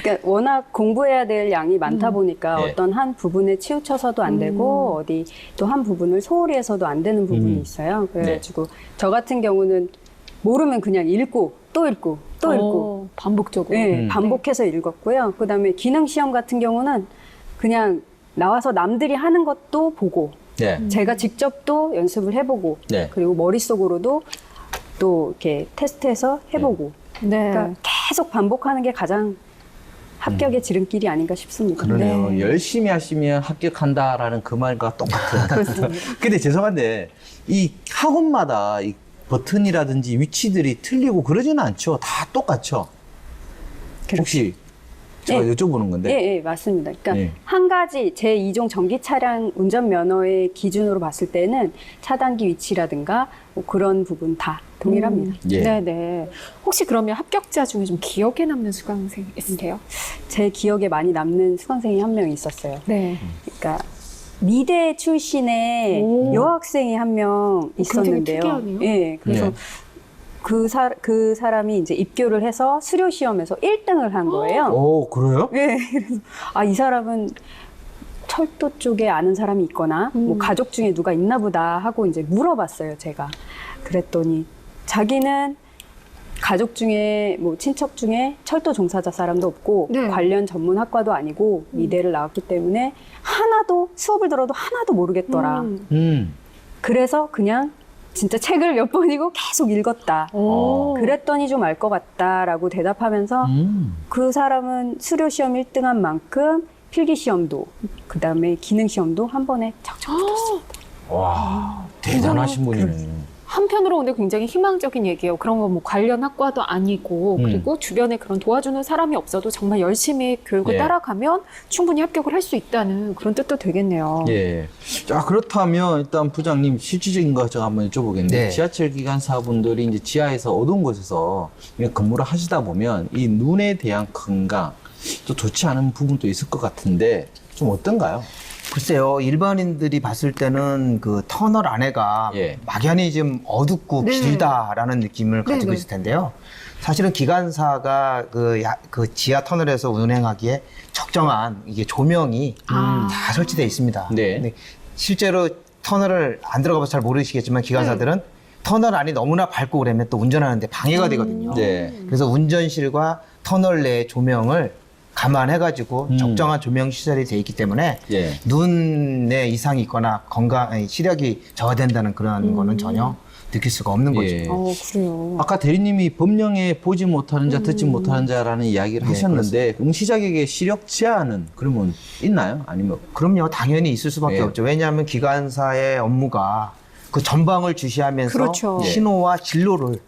그러니까 워낙 공부해야 될 양이 많다 보니까 네. 어떤 한 부분에 치우쳐서도 안 되고 어디 또 한 부분을 소홀히 해서도 안 되는 부분이 있어요. 그래가지고 저 같은 경우는 모르면 그냥 읽고 또 읽고 또 읽고 반복적으로. 네, 반복해서 읽었고요. 그다음에 기능 시험 같은 경우는 그냥 나와서 남들이 하는 것도 보고 네. 제가 직접 또 연습을 해보고 네. 그리고 머릿속으로도 또 이렇게 테스트해서 해보고 네. 그러니까 계속 반복하는 게 가장 합격의 지름길이 아닌가 싶습니다. 그러네요. 네. 열심히 하시면 합격한다라는 그 말과 똑같은. 근데 죄송한데 이 학원마다 이 버튼이라든지 위치들이 틀리고 그러지는 않죠. 다 똑같죠. 혹시 제가 네. 여쭤보는 건데. 예, 예, 맞습니다. 그러니까 네. 한 가지 제2종 전기 차량 운전 면허의 기준으로 봤을 때는 차단기 위치라든가 뭐 그런 부분 다 동일합니다. 예. 네, 네. 혹시 그러면 합격자 중에 좀 기억에 남는 수강생 있으세요? 제 기억에 많이 남는 수강생이 한 명 있었어요. 네. 그러니까 미대 출신의 오. 여학생이 한 명 있었는데요. 특이하네요. 예, 그래서 네. 그 사람이 이제 입교를 해서 수료 시험에서 1등을 한 거예요. 오, 그래요? 예, 그래서 이 사람은 철도 쪽에 아는 사람이 있거나 뭐 가족 중에 누가 있나 보다 하고 이제 물어봤어요, 제가. 그랬더니 자기는 가족 중에 뭐 친척 중에 철도 종사자 사람도 없고 네. 관련 전문 학과도 아니고 미대를 나왔기 때문에 하나도 수업을 들어도 하나도 모르겠더라. 그래서 그냥 진짜 책을 몇 번이고 계속 읽었다. 오. 그랬더니 좀 알 것 같다라고 대답하면서 그 사람은 수료 시험 1등한 만큼 필기 시험도 그다음에 기능 시험도 한 번에 척척 붙었습니다. 와, 대단하신 분이네. 한편으로 근데 굉장히 희망적인 얘기예요. 그런 거 뭐 관련 학과도 아니고 그리고 주변에 그런 도와주는 사람이 없어도 정말 열심히 교육을 예. 따라가면 충분히 합격을 할 수 있다는 그런 뜻도 되겠네요. 예. 자, 그렇다면 일단 부장님 실질적인 거 제가 한번 여쭤보겠는데 네. 지하철 기관사분들이 이제 지하에서 어두운 곳에서 근무를 하시다 보면 이 눈에 대한 건강 또 좋지 않은 부분도 있을 것 같은데 좀 어떤가요? 글쎄요, 일반인들이 봤을 때는 그 터널 안에가 예. 막연히 좀 어둡고 네. 길다라는 느낌을 가지고 네, 네. 있을 텐데요. 사실은 기관사가 그 지하 터널에서 운행하기에 적정한 이게 조명이 다 설치되어 있습니다. 네. 근데 실제로 터널을 안 들어가봐서 잘 모르시겠지만 기관사들은 터널 안이 너무나 밝고 그러면 또 운전하는데 방해가 되거든요. 네. 그래서 운전실과 터널 내 조명을 감안해가지고 적정한 조명 시설이 돼 있기 때문에 예. 눈에 이상이 있거나 시력이 저하된다는 그런 거는 전혀 느낄 수가 없는 거죠. 예. 그래요. 아까 대리님이 법령에 보지 못하는 자, 듣지 못하는 자라는 이야기를 하셨는데 응시 자격의 시력 제한은 그러면 있나요? 아니면 그럼요. 당연히 있을 수밖에 예. 없죠. 왜냐하면 기관사의 업무가 그 전방을 주시하면서 그렇죠. 신호와 진로를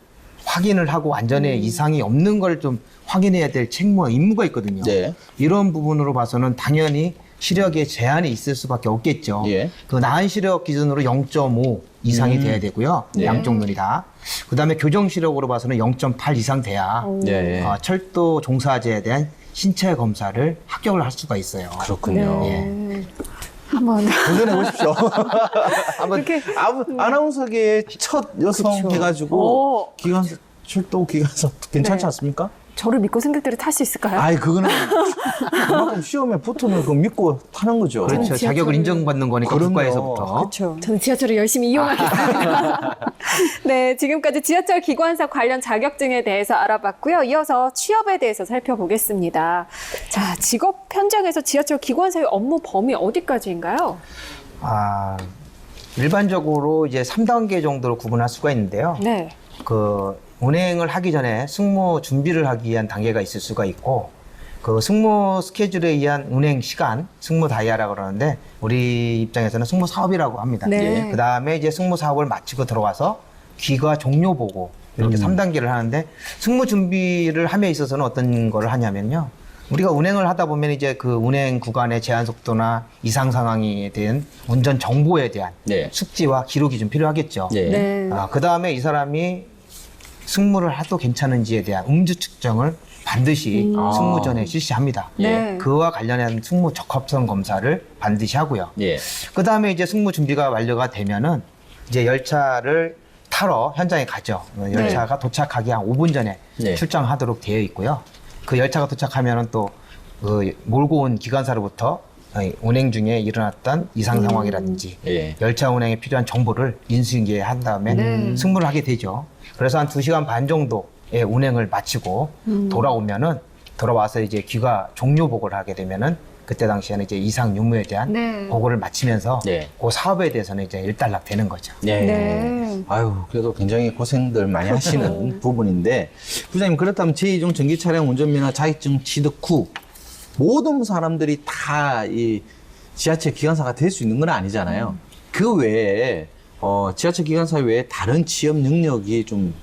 확인을 하고 안전에 이상이 없는 걸 좀 확인해야 될 책무와 임무가 있거든요. 네. 이런 부분으로 봐서는 당연히 시력에 제한이 있을 수밖에 없겠죠. 예. 그 나은 시력 기준으로 0.5 이상이 돼야 되고요. 네. 양쪽 눈이 다. 그다음에 교정 시력으로 봐서는 0.8 이상 돼야 예. 철도 종사자에 대한 신체 검사를 합격을 할 수가 있어요. 그렇군요. 예. 한번 도전해 보십시오. 한번 이렇게 아나운서계의 첫 여성 그쵸. 해가지고 기관사 철도 기관사 괜찮지 네. 않습니까? 저를 믿고 승객들이 탈 수 있을까요? 아이 그거는 그만큼 시험에 붙으면 그 믿고 타는 거죠. 그렇죠. 지하철을- 자격을 인정받는 거니까 그럼요. 국가에서부터. 그렇죠. 저는 지하철을 열심히 이용하겠습니다. 네, 지금까지 지하철 기관사 관련 자격증에 대해서 알아봤고요. 이어서 취업에 대해서 살펴보겠습니다. 자, 직업 현장에서 지하철 기관사의 업무 범위 어디까지인가요? 일반적으로 이제 3단계 정도로 구분할 수가 있는데요. 네. 그 운행을 하기 전에 승무 준비를 하기 위한 단계가 있을 수가 있고, 그 승무 스케줄에 의한 운행 시간, 승무 다이아라고 그러는데 우리 입장에서는 승무 사업이라고 합니다. 네. 그 다음에 이제 승무 사업을 마치고 들어와서 귀가 종료 보고 이렇게 3단계를 하는데, 승무 준비를 함에 있어서는 어떤 걸 하냐면요. 우리가 운행을 하다 보면 이제 그 운행 구간의 제한 속도나 이상 상황에 대한 운전 정보에 대한 네. 숙지와 기록이 좀 필요하겠죠. 네. 네. 그 다음에 이 사람이 승무를 해도 괜찮은지에 대한 음주 측정을 반드시 승무 전에 실시합니다. 네. 그와 관련한 승무 적합성 검사를 반드시 하고요. 예. 그 다음에 이제 승무 준비가 완료가 되면은 이제 열차를 타러 현장에 가죠. 열차가 도착하기 한 5분 전에 네. 출장하도록 되어 있고요. 그 열차가 도착하면은 또 그 몰고 온 기관사로부터 운행 중에 일어났던 이상 상황이라든지 예. 열차 운행에 필요한 정보를 인수인계한 다음에 승무를 하게 되죠. 그래서 한 2시간 반 정도의 운행을 마치고 돌아오면은, 돌아와서 이제 귀가 종료 보고를 하게 되면은 그때 당시에는 이제 이상 유무에 대한 네. 보고를 마치면서 네. 그 사업에 대해서는 이제 일단락 되는 거죠. 네. 네. 아유, 그래도 굉장히 고생들 많이 하시는 부분인데, 부장님, 그렇다면 제2종 전기 차량 운전면허 자격증 취득 후 모든 사람들이 다 이 지하철 기관사가 될 수 있는 건 아니잖아요. 그 외에 지하철 기관사 외에 다른 취업 능력이 좀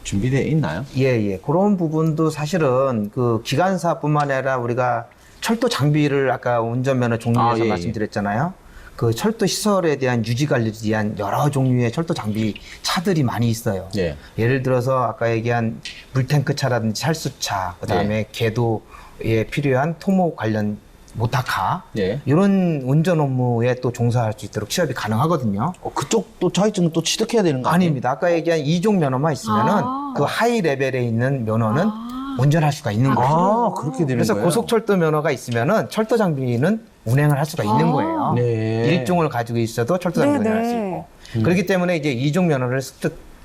준비되어 있나요? 예. 그런 부분도 사실은 그 기관사뿐만 아니라 우리가 철도 장비를 아까 운전면허 종류에서 예. 말씀드렸잖아요. 그 철도 시설에 대한 유지 관리를 위한 여러 종류의 철도 장비 차들이 많이 있어요. 예. 예를 들어서 아까 얘기한 물탱크 차라든지 찰수차, 그다음에 궤도에 필요한 토목 관련 모타카, 예. 이런 운전 업무에 또 종사할 수 있도록 취업이 가능하거든요. 그쪽도 자격증 또 취득해야 되는 거 아니에요? 아닙니다. 아까 얘기한 2종 면허만 있으면은 그 하이 레벨에 있는 면허는 운전할 수가 있는 거예요. 그렇게 되는 그래서 거예요? 고속철도 면허가 있으면은 철도 장비는 운행을 할 수가 있는 거예요. 네. 일종을 가지고 있어도 철도 장비 네, 운행할 수 네. 있고. 그렇기 때문에 이제 2종 면허를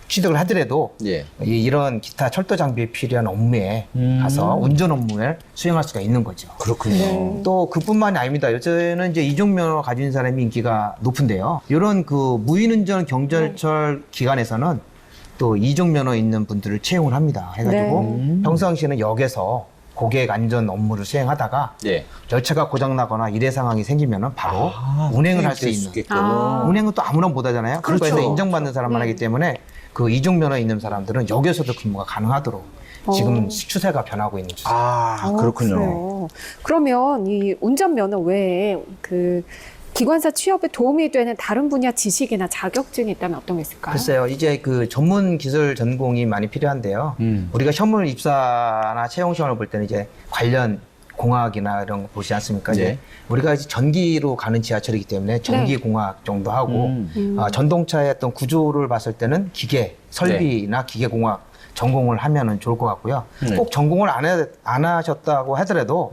취득을 하더라도 예. 이런 기타 철도 장비에 필요한 업무에 가서 운전 업무에 수행할 수가 있는 거죠. 그렇군요. 또 그뿐만이 아닙니다. 요새는 이제 이종 면허 가진 사람이 인기가 높은데요. 이런 그 무인운전 경전철 기관에서는 또 이종 면허 있는 분들을 채용을 합니다. 해가지고 평상시에는 역에서 고객 안전 업무를 수행하다가 네. 열차가 고장나거나 일회 상황이 생기면은 바로 운행을 할 수 있는. 운행은 또 아무나 못 하잖아요. 그렇죠. 그래서 인정받는 사람만 하기 때문에 그 이종 면허 있는 사람들은 역에서도 근무가 가능하도록 지금 추세가 변하고 있는 추세. 그렇군요. 그래요. 그러면 이 운전면허 외에 그 기관사 취업에 도움이 되는 다른 분야 지식이나 자격증이 있다면 어떤 게 있을까요? 글쎄요, 이제 그 전문 기술 전공이 많이 필요한데요. 우리가 시험을 입사나 채용 시험을 볼 때는 이제 관련 공학이나 이런 거 보지 않습니까? 네. 이제 우리가 이제 전기로 가는 지하철이기 때문에 전기공학 정도 하고 전동차의 어떤 구조를 봤을 때는 기계 설비나 기계공학 전공을 하면은 좋을 것 같고요. 네. 꼭 전공을 안 하셨다고 하더라도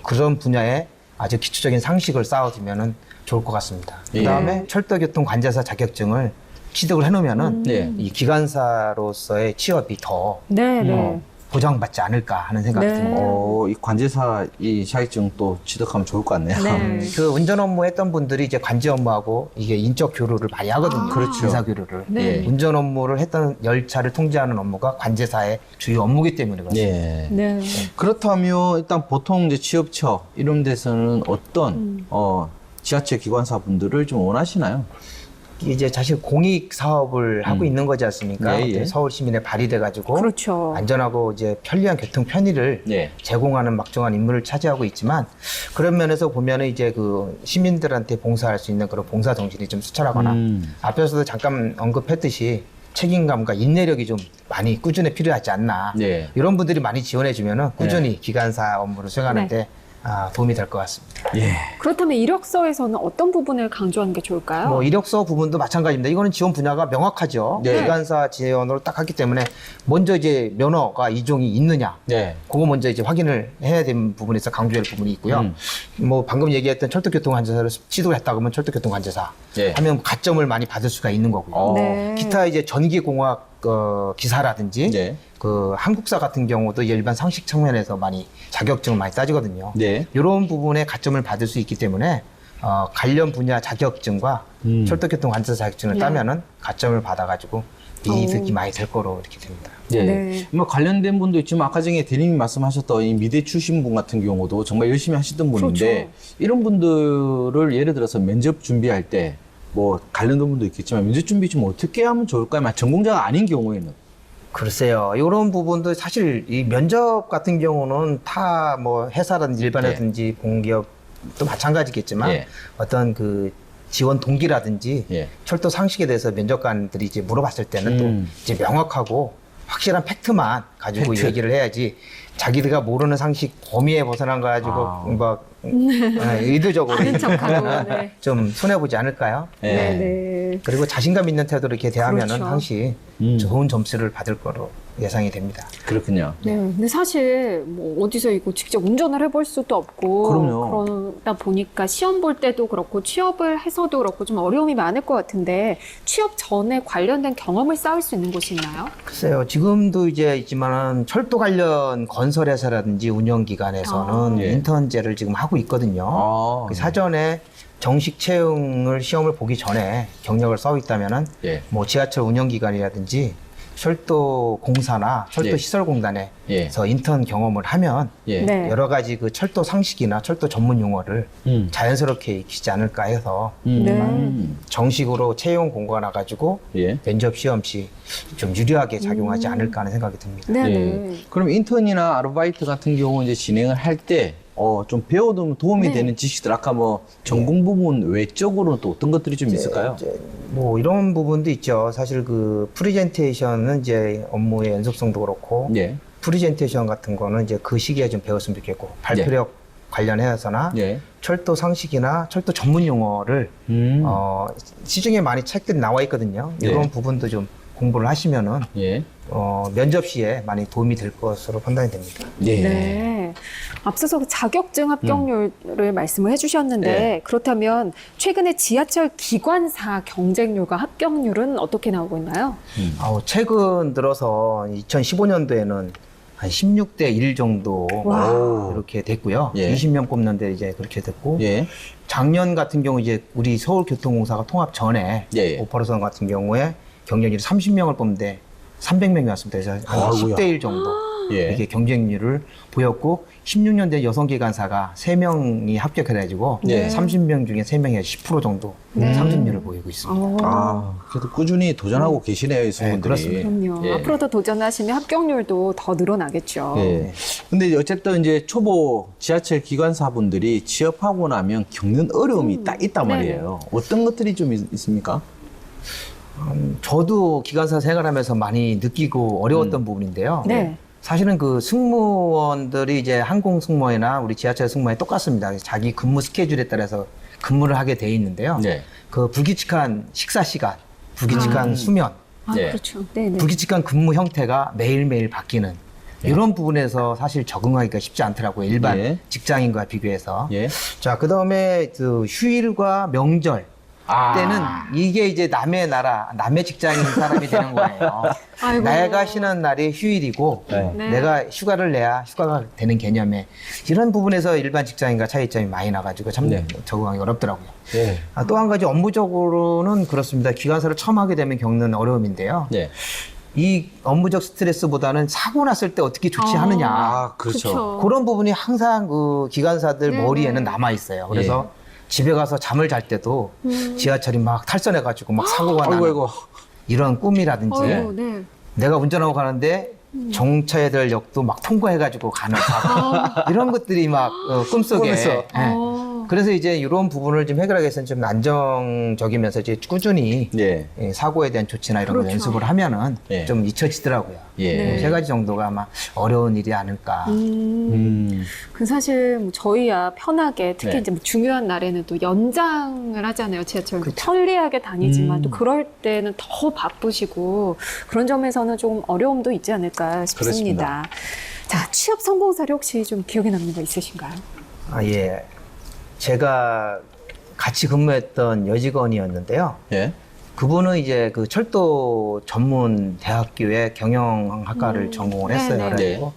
그런 분야에 아주 기초적인 상식을 쌓아두면은 좋을 것 같습니다. 예. 그다음에 철도교통 관제사 자격증을 취득을 해놓으면은 네. 이 기관사로서의 취업이 더 네, 네. 보장받지 않을까 하는 생각이 네. 듭니다. 이 관제사 이 자격증 또 취득하면 좋을 것 같네요. 네. 그 운전 업무 했던 분들이 이제 관제 업무하고 이게 인적 교류를 많이 하거든요. 그렇죠. 인사 교류를. 네. 운전 업무를 했던 열차를 통제하는 업무가 관제사의 주요 업무이기 때문에 그렇습니다. 예. 네. 그렇다면 일단 보통 이제 취업처 이런 데서는 어떤 지하철 기관사 분들을 좀 원하시나요? 이제 사실 공익 사업을 하고 있는 거지 않습니까? 예, 예. 서울 시민에 발휘돼 가지고 그렇죠. 안전하고 이제 편리한 교통 편의를 예. 제공하는 막중한 임무를 차지하고 있지만 그런 면에서 보면은 이제 그 시민들한테 봉사할 수 있는 그런 봉사 정신이 좀 수철하거나 앞에서도 잠깐 언급했듯이 책임감과 인내력이 좀 많이 꾸준히 필요하지 않나. 네. 이런 분들이 많이 지원해주면은 꾸준히 기관사 업무를 수행하는데 도움이 될 것 같습니다. 예. 그렇다면 이력서에서는 어떤 부분을 강조하는 게 좋을까요? 뭐 이력서 부분도 마찬가지입니다. 이거는 지원 분야가 명확하죠. 네. 기관사 지원으로 딱 하기 때문에 먼저 이제 면허가 이종이 있느냐. 네. 그거 먼저 이제 확인을 해야 되는 부분에서 강조할 부분이 있고요. 뭐 방금 얘기했던 철도교통관제사를 취득을 했다 그러면 철도교통관제사 네. 하면 가점을 많이 받을 수가 있는 거고요. 네. 기타 이제 전기공학 기사라든지 네. 그 한국사 같은 경우도 일반 상식 측면에서 많이 자격증을 많이 따지거든요. 네. 이런 부분에 가점을 받을 수 있기 때문에 관련 분야 자격증과 철도교통 관제사 자격증을 따면은 가점을 받아가지고 이득이 많이 될 거로 이렇게 됩니다. 예. 네. 뭐 관련된 분도 있지만 아까 전에 대리님 말씀하셨던 이 미대 출신 분 같은 경우도 정말 열심히 하시던 분인데 이런 분들을 예를 들어서 면접 준비할 때 뭐 관련된 분도 있겠지만 면접 준비 좀 어떻게 하면 좋을까요? 만약 전공자가 아닌 경우에는. 글쎄요. 이런 부분도 사실 이 면접 같은 경우는 타 뭐 회사라든지 일반이라든지 공기업도 마찬가지겠지만 예. 어떤 그 지원 동기라든지 예. 철도 상식에 대해서 면접관들이 이제 물어봤을 때는 또 이제 명확하고 확실한 팩트만 가지고 팩트. 얘기를 해야지 자기들가 모르는 상식 범위에 벗어난 거 가지고 막 의도적으로 아는 척하고. 네. 좀 손해보지 않을까요? 예. 네. 그리고 자신감 있는 태도로 이렇게 대하면은 그렇죠. 항시 좋은 점수를 받을 거로 예상이 됩니다. 그렇군요. 네, 근데 사실 뭐 어디서 이거 직접 운전을 해볼 수도 없고 그럼요. 그러다 보니까 시험 볼 때도 그렇고 취업을 해서도 그렇고 좀 어려움이 많을 것 같은데 취업 전에 관련된 경험을 쌓을 수 있는 곳이 있나요? 글쎄요, 지금도 이제 있지만은 철도 관련 건설회사라든지 운영기관에서는 예. 인턴제를 지금 하고 있거든요. 그 사전에 정식 채용을 시험을 보기 전에 경력을 쌓고 있다면은 예. 뭐 지하철 운영기관이라든지 철도 공사나 철도 예. 시설공단에서 예. 인턴 경험을 하면 예. 네. 여러 가지 그 철도 상식이나 철도 전문 용어를 자연스럽게 익히지 않을까 해서 정식으로 채용 공고가 나가지고 예. 면접 시험 시 좀 유리하게 작용하지 않을까 하는 생각이 듭니다. 네, 예. 네. 그럼 인턴이나 아르바이트 같은 경우 이제 진행을 할 때 좀 배워두면 도움이 네. 되는 지식들 아까 뭐 전공 부분 외적으로는 또 어떤 것들이 좀 있을까요? 이제 뭐 이런 부분도 있죠. 사실 그 프리젠테이션은 이제 업무의 연속성도 그렇고 예. 프리젠테이션 같은 거는 이제 그 시기에 좀 배웠으면 좋겠고 발표력 관련해서나 예. 철도 상식이나 철도 전문 용어를 시중에 많이 책들이 나와 있거든요. 네. 이런 부분도 좀 공부를 하시면은 예. 면접 시에 많이 도움이 될 것으로 판단이 됩니다. 예. 네. 앞서서 그 자격증 합격률을 말씀을 해주셨는데 네. 그렇다면 최근에 지하철 기관사 경쟁률과 합격률은 어떻게 나오고 있나요? 최근 들어서 2015년도에는 한 16대 1 정도 와. 이렇게 됐고요. 예. 20명 뽑는데 이제 그렇게 됐고 예. 작년 같은 경우 이제 우리 서울교통공사가 통합 전에 예. 5%선 같은 경우에 경쟁률이 30명을 뽑는데 300명이 왔습니다. 그래서 한 아이고야. 10대 1 정도 예. 이렇게 경쟁률을 보였고 16년 된 여성기관사가 3명이 합격해가지고 예. 30명 중에 3명이 10% 정도 상승률을 보이고 있습니다. 그래도 꾸준히 도전하고 계시네요, 이 친구들이. 그렇습니다. 그럼요. 예. 앞으로도 도전하시면 합격률도 더 늘어나겠죠. 예. 근데 어쨌든 이제 초보 지하철 기관사분들이 취업하고 나면 겪는 어려움이 딱 있단 말이에요. 어떤 것들이 좀 있습니까? 저도 기관사 생활하면서 많이 느끼고 어려웠던 부분인데요. 네. 사실은 그 승무원들이 이제 항공 승무원이나 우리 지하철 승무원이 똑같습니다. 자기 근무 스케줄에 따라서 근무를 하게 돼 있는데요. 네. 그 불규칙한 식사 시간, 불규칙한 수면, 예. 그렇죠. 네네. 불규칙한 근무 형태가 매일매일 바뀌는 이런 부분에서 사실 적응하기가 쉽지 않더라고요. 일반 예. 직장인과 비교해서. 예. 자, 그 다음에 그 휴일과 명절, 때는 이게 이제 남의 나라, 남의 직장인 사람이 되는 거예요. 아이고. 내가 쉬는 날이 휴일이고 네. 네. 내가 휴가를 내야 휴가가 되는 개념에 이런 부분에서 일반 직장인과 차이점이 많이 나가지고 참 네. 적응하기 어렵더라고요. 네. 또 한 가지 업무적으로는 그렇습니다. 기관사를 처음 하게 되면 겪는 어려움인데요. 네. 이 업무적 스트레스보다는 사고 났을 때 어떻게 조치하느냐. 아, 그렇죠. 그런 부분이 항상 그 기관사들 네네. 머리에는 남아 있어요. 그래서 집에 가서 잠을 잘 때도 지하철이 막 탈선해가지고 막 사고가 나는 아이고. 이런 꿈이라든지 아이고, 네. 내가 운전하고 가는데 정차해야 될 역도 막 통과해가지고 가는 사고 이런 것들이 막 꿈속에. 꿈에서. 예. 그래서 이제 이런 부분을 좀 해결하기 위해서는 좀 안정적이면서 이제 꾸준히 예. 사고에 대한 조치나 이런 걸 그렇죠. 연습을 하면은 예. 좀 잊혀지더라고요. 예. 세 가지 정도가 아마 어려운 일이 아닐까. 그 사실 뭐 저희야 편하게 특히 네. 이제 뭐 중요한 날에는 또 연장을 하잖아요. 지하철 편리하게 다니지만 또 그럴 때는 더 바쁘시고 그런 점에서는 좀 어려움도 있지 않을까 싶습니다. 자, 취업 성공 사례 혹시 좀 기억에 남는 거 있으신가요? 아, 예. 제가 같이 근무했던 여직원이었는데요. 예. 그분은 이제 그 철도 전문 대학교에 경영학과를 전공을 했어요. 네네. 그래가지고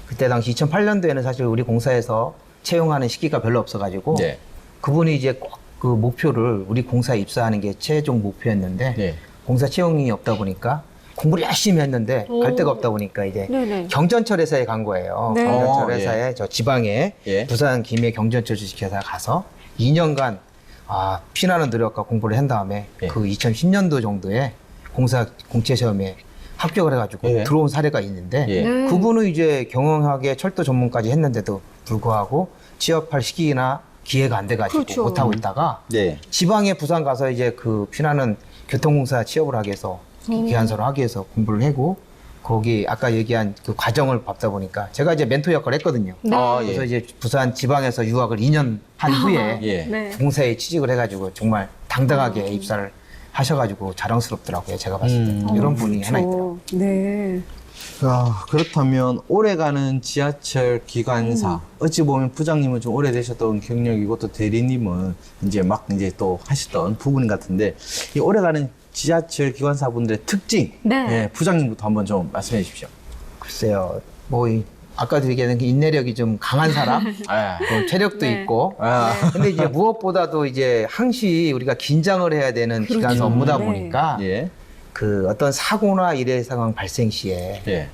그때 당시 2008년도에는 사실 우리 공사에서 채용하는 시기가 별로 없어가지고 네. 그분이 이제 꼭 그 목표를 우리 공사에 입사하는 게 최종 목표였는데 네. 공사 채용이 없다 보니까 공부를 열심히 했는데 갈 데가 없다 보니까 이제 네네. 경전철 회사에 간 거예요. 네. 경전철 예. 회사에 저 지방에 예. 부산 김해 경전철 주식회사 가서 2년간 피나는 노력과 공부를 한 다음에 예. 그 2010년도 정도에 공사 공채 시험에 합격을 해가지고 예. 들어온 사례가 있는데 예. 네. 그분은 이제 경영학에 철도 전문까지 했는데도 불구하고 취업할 시기나 기회가 안 돼가지고 그렇죠. 못하고 있다가 네. 지방에 부산 가서 이제 그 피나는 교통공사 취업을 하기 위해서 기관사를 하기 위해서 공부를 하고 거기 아까 얘기한 그 과정을 밟다 보니까 제가 이제 멘토 역할을 했거든요. 네. 아, 그래서 예. 이제 부산 지방에서 유학을 2년 한 후에 예. 네. 공사에 취직을 해가지고 정말 당당하게 입사를 하셔가지고 자랑스럽더라고요. 제가 봤을 때 이런 분이 하나 있더라고요. 네. 그렇다면 오래가는 지하철 기관사 어찌 보면 부장님은 좀 오래되셨던 경력이고 또 대리님은 이제 막 이제 또 하셨던 부분 같은데 이 오래가는 지하철 기관사분들의 특징 네. 예, 부장님부터 한번 좀 말씀해 주십시오. 글쎄요, 아까도 얘기한 게 인내력이 좀 강한 사람, 또 체력도 네. 있고. 아. 근데 이제 무엇보다도 이제 항시 우리가 긴장을 해야 되는 기관사 업무다 네. 보니까 예. 그 어떤 사고나 일의 상황 발생 시에 예.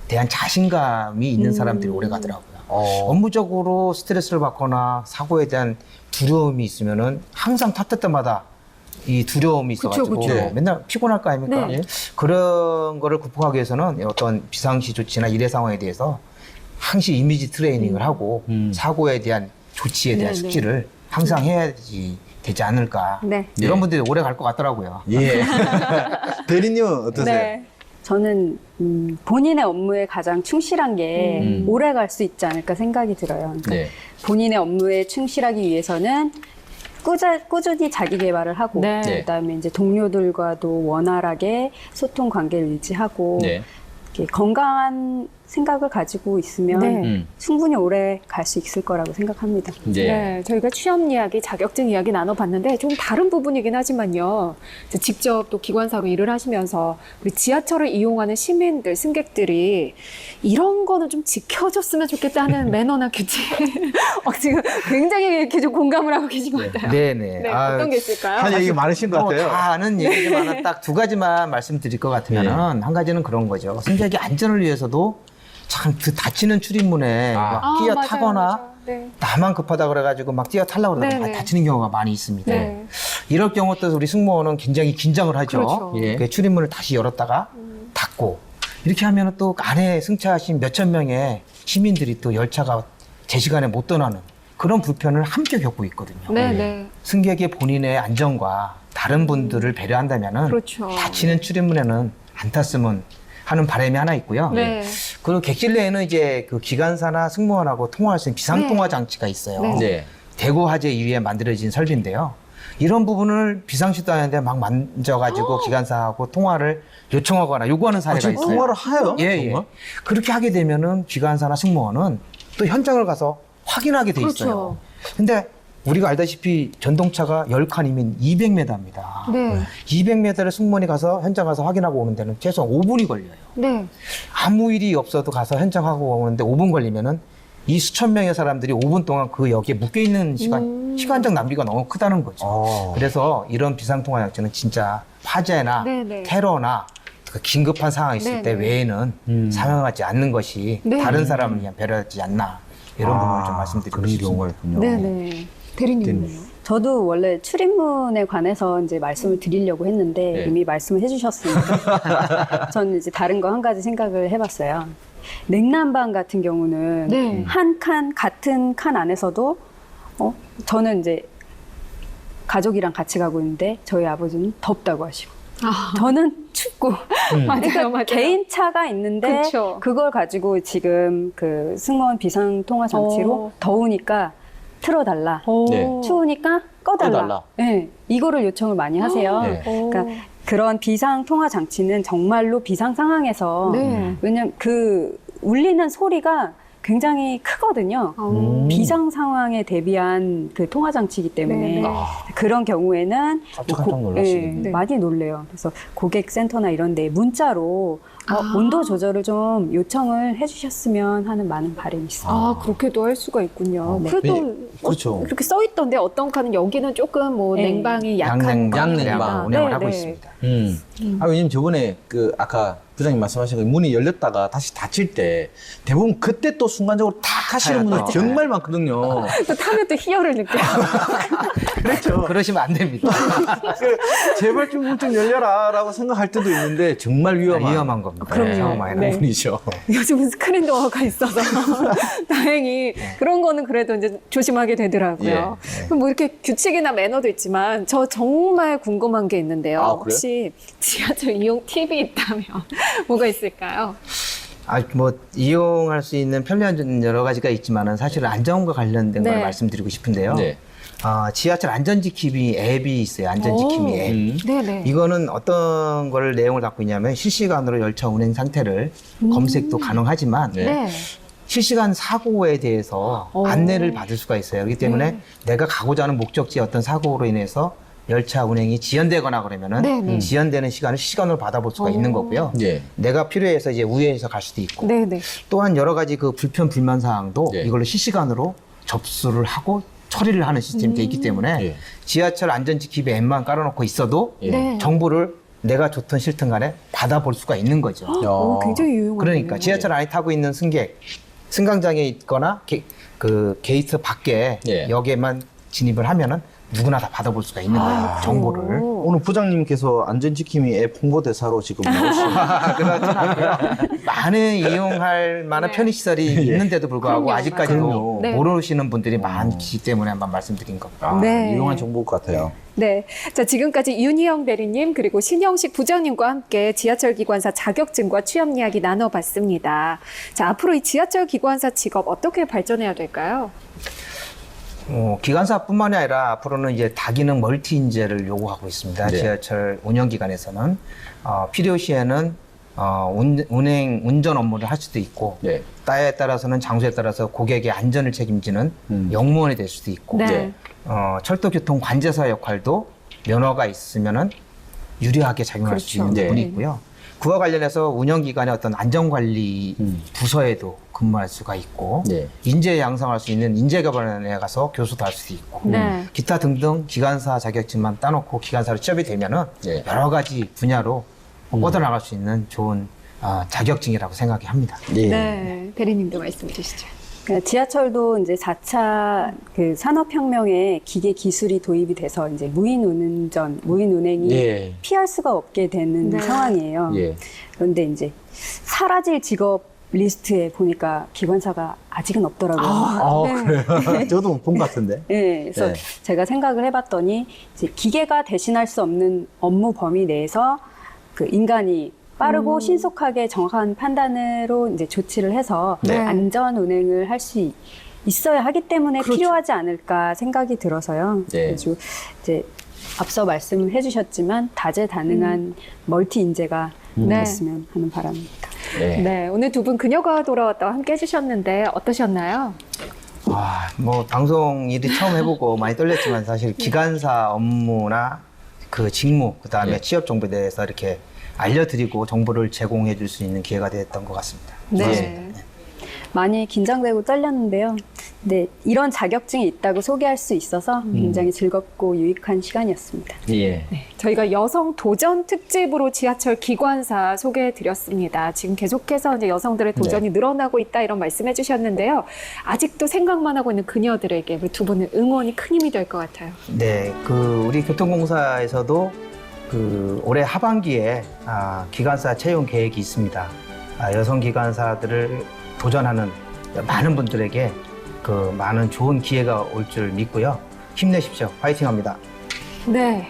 대한 자신감이 있는 사람들이 오래 가더라고요. 업무적으로 스트레스를 받거나 사고에 대한 두려움이 있으면은 항상 탔을 때마다 이 두려움이 있어가지고 그쵸. 맨날 피곤할 거 아닙니까? 네. 그런 거를 극복하기 위해서는 어떤 비상시 조치나 일의 상황에 대해서 항시 이미지 트레이닝을 하고 사고에 대한 조치에 대한 네, 숙지를 항상 해야지 되지 않을까. 네. 이런 분들이 오래 갈 것 같더라고요. 예. 대리님은 어떠세요? 네. 저는 본인의 업무에 가장 충실한 게 오래 갈 수 있지 않을까 생각이 들어요. 그러니까 네. 본인의 업무에 충실하기 위해서는 꾸준히 자기 개발을 하고 네. 네. 그다음에 이제 동료들과도 원활하게 소통 관계를 유지하고 네. 이렇게 건강한 생각을 가지고 있으면 네. 충분히 오래 갈 수 있을 거라고 생각합니다. 이제 네, 저희가 취업 이야기, 자격증 이야기 나눠봤는데 좀 다른 부분이긴 하지만요. 이제 직접 또 기관사로 일을 하시면서 우리 지하철을 이용하는 시민들, 승객들이 이런 거는 좀 지켜줬으면 좋겠다는 매너나 규칙. 지금 굉장히 이렇게 좀 공감을 하고 계신 것 같아요. 네네. 네, 어떤 게 있을까요? 한 얘기 많으신 것 같아요. 다 아는 얘기지만 딱 두 가지만 말씀드릴 것 같으면은 한 가지는 그런 거죠. 승객의 안전을 위해서도 참 그 닫히는 출입문에 막 뛰어 맞아요, 타거나 맞아요. 네. 나만 급하다 그래가지고 막 뛰어 타려고 그러다가 네네. 다치는 경우가 많이 있습니다. 네. 이럴 경우 또 우리 승무원은 굉장히 긴장을 하죠. 그렇죠. 예. 그 출입문을 다시 열었다가 닫고 이렇게 하면 또 안에 승차하신 몇천 명의 시민들이 또 열차가 제 시간에 못 떠나는 그런 불편을 함께 겪고 있거든요. 네, 네. 승객의 본인의 안전과 다른 분들을 배려한다면은 그렇죠. 닫히는 출입문에는 안 탔으면 하는 바람이 하나 있고요. 네. 그리고 객실 내에는 이제 그 기관사나 승무원하고 통화할 수 있는 비상통화 장치가 있어요. 네. 네. 대구 화재 이후에 만들어진 설비인데요. 이런 부분을 비상시도 하는데 막 만져가지고 기관사하고 통화를 요청하거나 요구하는 사례가 지금 있어요. 통화를 해요? 예. 정말? 그렇게 하게 되면은 기관사나 승무원은 또 현장을 가서 확인하게 돼 있어요. 그렇죠. 근데 우리가 알다시피 전동차가 10칸이면 200m입니다. 네. 200m를 승무원이 가서 현장 가서 확인하고 오는 데는 최소 5분이 걸려요. 네. 아무 일이 없어도 가서 현장 하고 오는데 5분 걸리면은 이 수천 명의 사람들이 5분 동안 그 역에 묶여 있는 시간적 낭비가 너무 크다는 거죠. 그래서 이런 비상통화장치는 진짜 화재나 네네. 테러나 그 긴급한 상황이 있을 때 네네. 외에는 사용하지 않는 것이 네. 다른 사람을 위한 배려하지 않나 이런 부분을 좀 말씀드리고 그런 싶습니다. 경우가 있군요. 네네. 대리님은요? 저도 원래 출입문에 관해서 이제 말씀을 드리려고 했는데 네. 이미 말씀을 해주셨으니까 저는 이제 다른 거 한 가지 생각을 해봤어요. 냉난방 같은 경우는 네. 한 칸, 같은 칸 안에서도 저는 이제 가족이랑 같이 가고 있는데 저희 아버지는 덥다고 하시고 저는 춥고 맞아요, 맞아요. 개인 차가 있는데 그쵸. 그걸 가지고 지금 그 승무원 비상 통화 장치로 더우니까 틀어달라. 네. 추우니까 꺼달라. 꺼달라. 네, 이거를 요청을 많이 하세요. 네. 그러니까 그런 비상 통화 장치는 정말로 비상 상황에서 네. 왜냐면 그 울리는 소리가 굉장히 크거든요. 비상 상황에 대비한 그 통화 장치이기 때문에 네. 그런 경우에는 깜짝 놀라시겠네요. 네, 많이 놀래요. 그래서 고객센터나 이런 데 문자로 온도 조절을 좀 요청을 해주셨으면 하는 많은 바람이 있어요. 아, 그렇게도 할 수가 있군요. 네. 그래도 그렇죠. 그렇게 써 있던데 어떤 칸은 여기는 조금 뭐 네. 냉방이 약한 양냉방 양냉방 운영을 네, 하고 네. 있습니다. 왜냐면 저번에 그 아까 부장님 말씀하신 거 문이 열렸다가 다시 닫힐 때 대부분 그때 또 순간적으로 탁 하시는 분들 맞아요. 정말 많거든요. 또 타면 또 희열을 느껴요. 그렇죠. 그러시면 안 됩니다. 제발 좀 문 좀 열려라라고 생각할 때도 있는데 정말 위험한 겁니다. 그럼요. 상황만에는. 네. 부분이죠. 요즘은 스크린 도어가 있어서 다행히 그런 거는 그래도 이제 조심하게 되더라고요. 그럼 뭐 이렇게 규칙이나 매너도 있지만 저 정말 궁금한 게 있는데요. 아, 그래요? 혹시 지하철 이용 팁이 있다면 뭐가 있을까요? 뭐 이용할 수 있는 편리한 여러 가지가 있지만은 사실은 안전과 관련된 네. 걸 말씀드리고 싶은데요. 네. 지하철 안전지킴이 앱이 있어요. 안전지킴이 앱. 네네. 이거는 어떤 걸 내용을 갖고 있냐면 실시간으로 열차 운행 상태를 검색도 가능하지만 네. 네. 실시간 사고에 대해서 안내를 받을 수가 있어요. 그렇기 때문에 내가 가고자 하는 목적지의 어떤 사고로 인해서 열차 운행이 지연되거나 그러면은 네네. 지연되는 시간을 실시간으로 받아볼 수가 있는 거고요. 예. 내가 필요해서 이제 우회해서 갈 수도 있고 네네. 또한 여러 가지 그 불편 불만 사항도 예. 이걸로 실시간으로 접수를 하고 처리를 하는 시스템이 돼 있기 때문에 예. 지하철 안전지킴이 앱만 깔아놓고 있어도 예. 네. 정보를 내가 좋든 싫든 간에 받아볼 수가 있는 거죠. 오, 굉장히 유용하네요. 그러니까 지하철 안에 타고 있는 승객, 승강장에 있거나 그 게이트 밖에 예. 역에만 진입을 하면은 누구나 다 받아볼 수가 있는 거예요. 정보를. 오늘 부장님께서 안전지킴이 앱 홍보대사로 지금 나오시는 그렇진 않고요. 많은 이용할 만한 네. 편의시설이 있는데도 불구하고 그럼요, 아직까지도 맞아요. 네. 모르시는 분들이 많기 때문에 한번 말씀드린 겁니다. 네. 유용한 정보일 것 같아요. 네. 자, 지금까지 윤희영 대리님 그리고 신영식 부장님과 함께 지하철 기관사 자격증과 취업 이야기 나눠봤습니다. 자, 앞으로 이 지하철 기관사 직업 어떻게 발전해야 될까요? 기관사뿐만이 아니라 앞으로는 이제 다기능 멀티 인재를 요구하고 있습니다. 네. 지하철 운영기관에서는 필요시에는 운전 업무를 할 수도 있고 네. 때에 따라서는 장소에 따라서 고객의 안전을 책임지는 영무원이 될 수도 있고 네. 철도교통 관제사 역할도 면허가 있으면은 유리하게 작용할 수 그렇죠. 있는 네. 부분이 있고요. 그와 관련해서 운영기관의 어떤 안전관리 부서에도 근무할 수가 있고 네. 인재 양성할 수 있는 인재개발원에 가서 교수도 할 수도 있고 네. 기타 등등 기관사 자격증만 따놓고 기관사로 취업이 되면은 네. 여러 가지 분야로 뻗어나갈 수 있는 좋은 자격증이라고 생각이 합니다. 예. 네. 대리님도 말씀 주시죠. 그러니까 지하철도 이제 4차 그 산업혁명에 기계 기술이 도입이 돼서 이제 무인 운행이 예. 피할 수가 없게 되는 네. 상황이에요. 예. 그런데 이제 사라질 직업 리스트에 보니까 기관사가 아직은 없더라고요. 그래요? 저도 본 것 같은데. 네, 그래서 네. 제가 생각을 해봤더니 이제 기계가 대신할 수 없는 업무 범위 내에서 그 인간이 빠르고 신속하게 정확한 판단으로 이제 조치를 해서 네. 안전 운행을 할 수 있어야 하기 때문에 그렇죠. 필요하지 않을까 생각이 들어서요. 네. 그래서 이제 앞서 말씀을 해주셨지만 다재다능한 멀티 인재가 네. 있으면 하는 바람입니다. 네. 네. 오늘 두 분 그녀가 돌아왔다와 함께 해주셨는데 어떠셨나요? 뭐 방송 일이 처음 해보고 많이 떨렸지만 사실 기관사 업무나 그 직무, 그 다음에 예. 취업 정보에 대해서 이렇게 알려드리고 정보를 제공해 줄 수 있는 기회가 됐던 것 같습니다. 네. 많이 긴장되고 떨렸는데요. 네, 이런 자격증이 있다고 소개할 수 있어서 굉장히 즐겁고 유익한 시간이었습니다. 예. 저희가 여성 도전 특집으로 지하철 기관사 소개해드렸습니다. 지금 계속해서 이제 여성들의 도전이 늘어나고 있다 이런 말씀해 주셨는데요. 아직도 생각만 하고 있는 그녀들에게 우리 두 분의 응원이 큰 힘이 될 것 같아요. 네, 그 우리 교통공사에서도 그 올해 하반기에 기관사 채용 계획이 있습니다. 여성 기관사들을 도전하는 많은 분들에게 그 많은 좋은 기회가 올 줄 믿고요. 힘내십시오. 화이팅합니다. 네.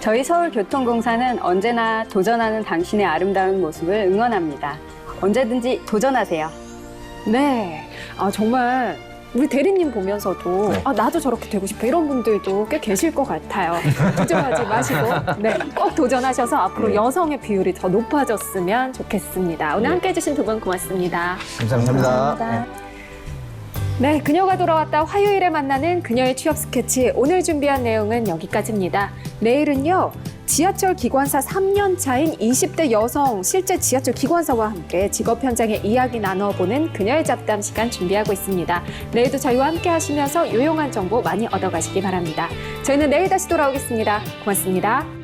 저희 서울교통공사는 언제나 도전하는 당신의 아름다운 모습을 응원합니다. 언제든지 도전하세요. 네. 정말 우리 대리님 보면서도 네. 나도 저렇게 되고 싶어 이런 분들도 꽤 계실 것 같아요. 걱정하지 마시고 네, 꼭 도전하셔서 앞으로 네. 여성의 비율이 더 높아졌으면 좋겠습니다. 오늘 네. 함께해 주신 두 분 고맙습니다. 감사합니다. 네, 그녀가 돌아왔다 화요일에 만나는 그녀의 취업 스케치. 오늘 준비한 내용은 여기까지입니다. 내일은요. 지하철 기관사 3년 차인 20대 여성 실제 지하철 기관사와 함께 직업 현장의 이야기 나눠보는 그녀의 잡담 시간 준비하고 있습니다. 내일도 저희와 함께 하시면서 유용한 정보 많이 얻어가시기 바랍니다. 저희는 내일 다시 돌아오겠습니다. 고맙습니다.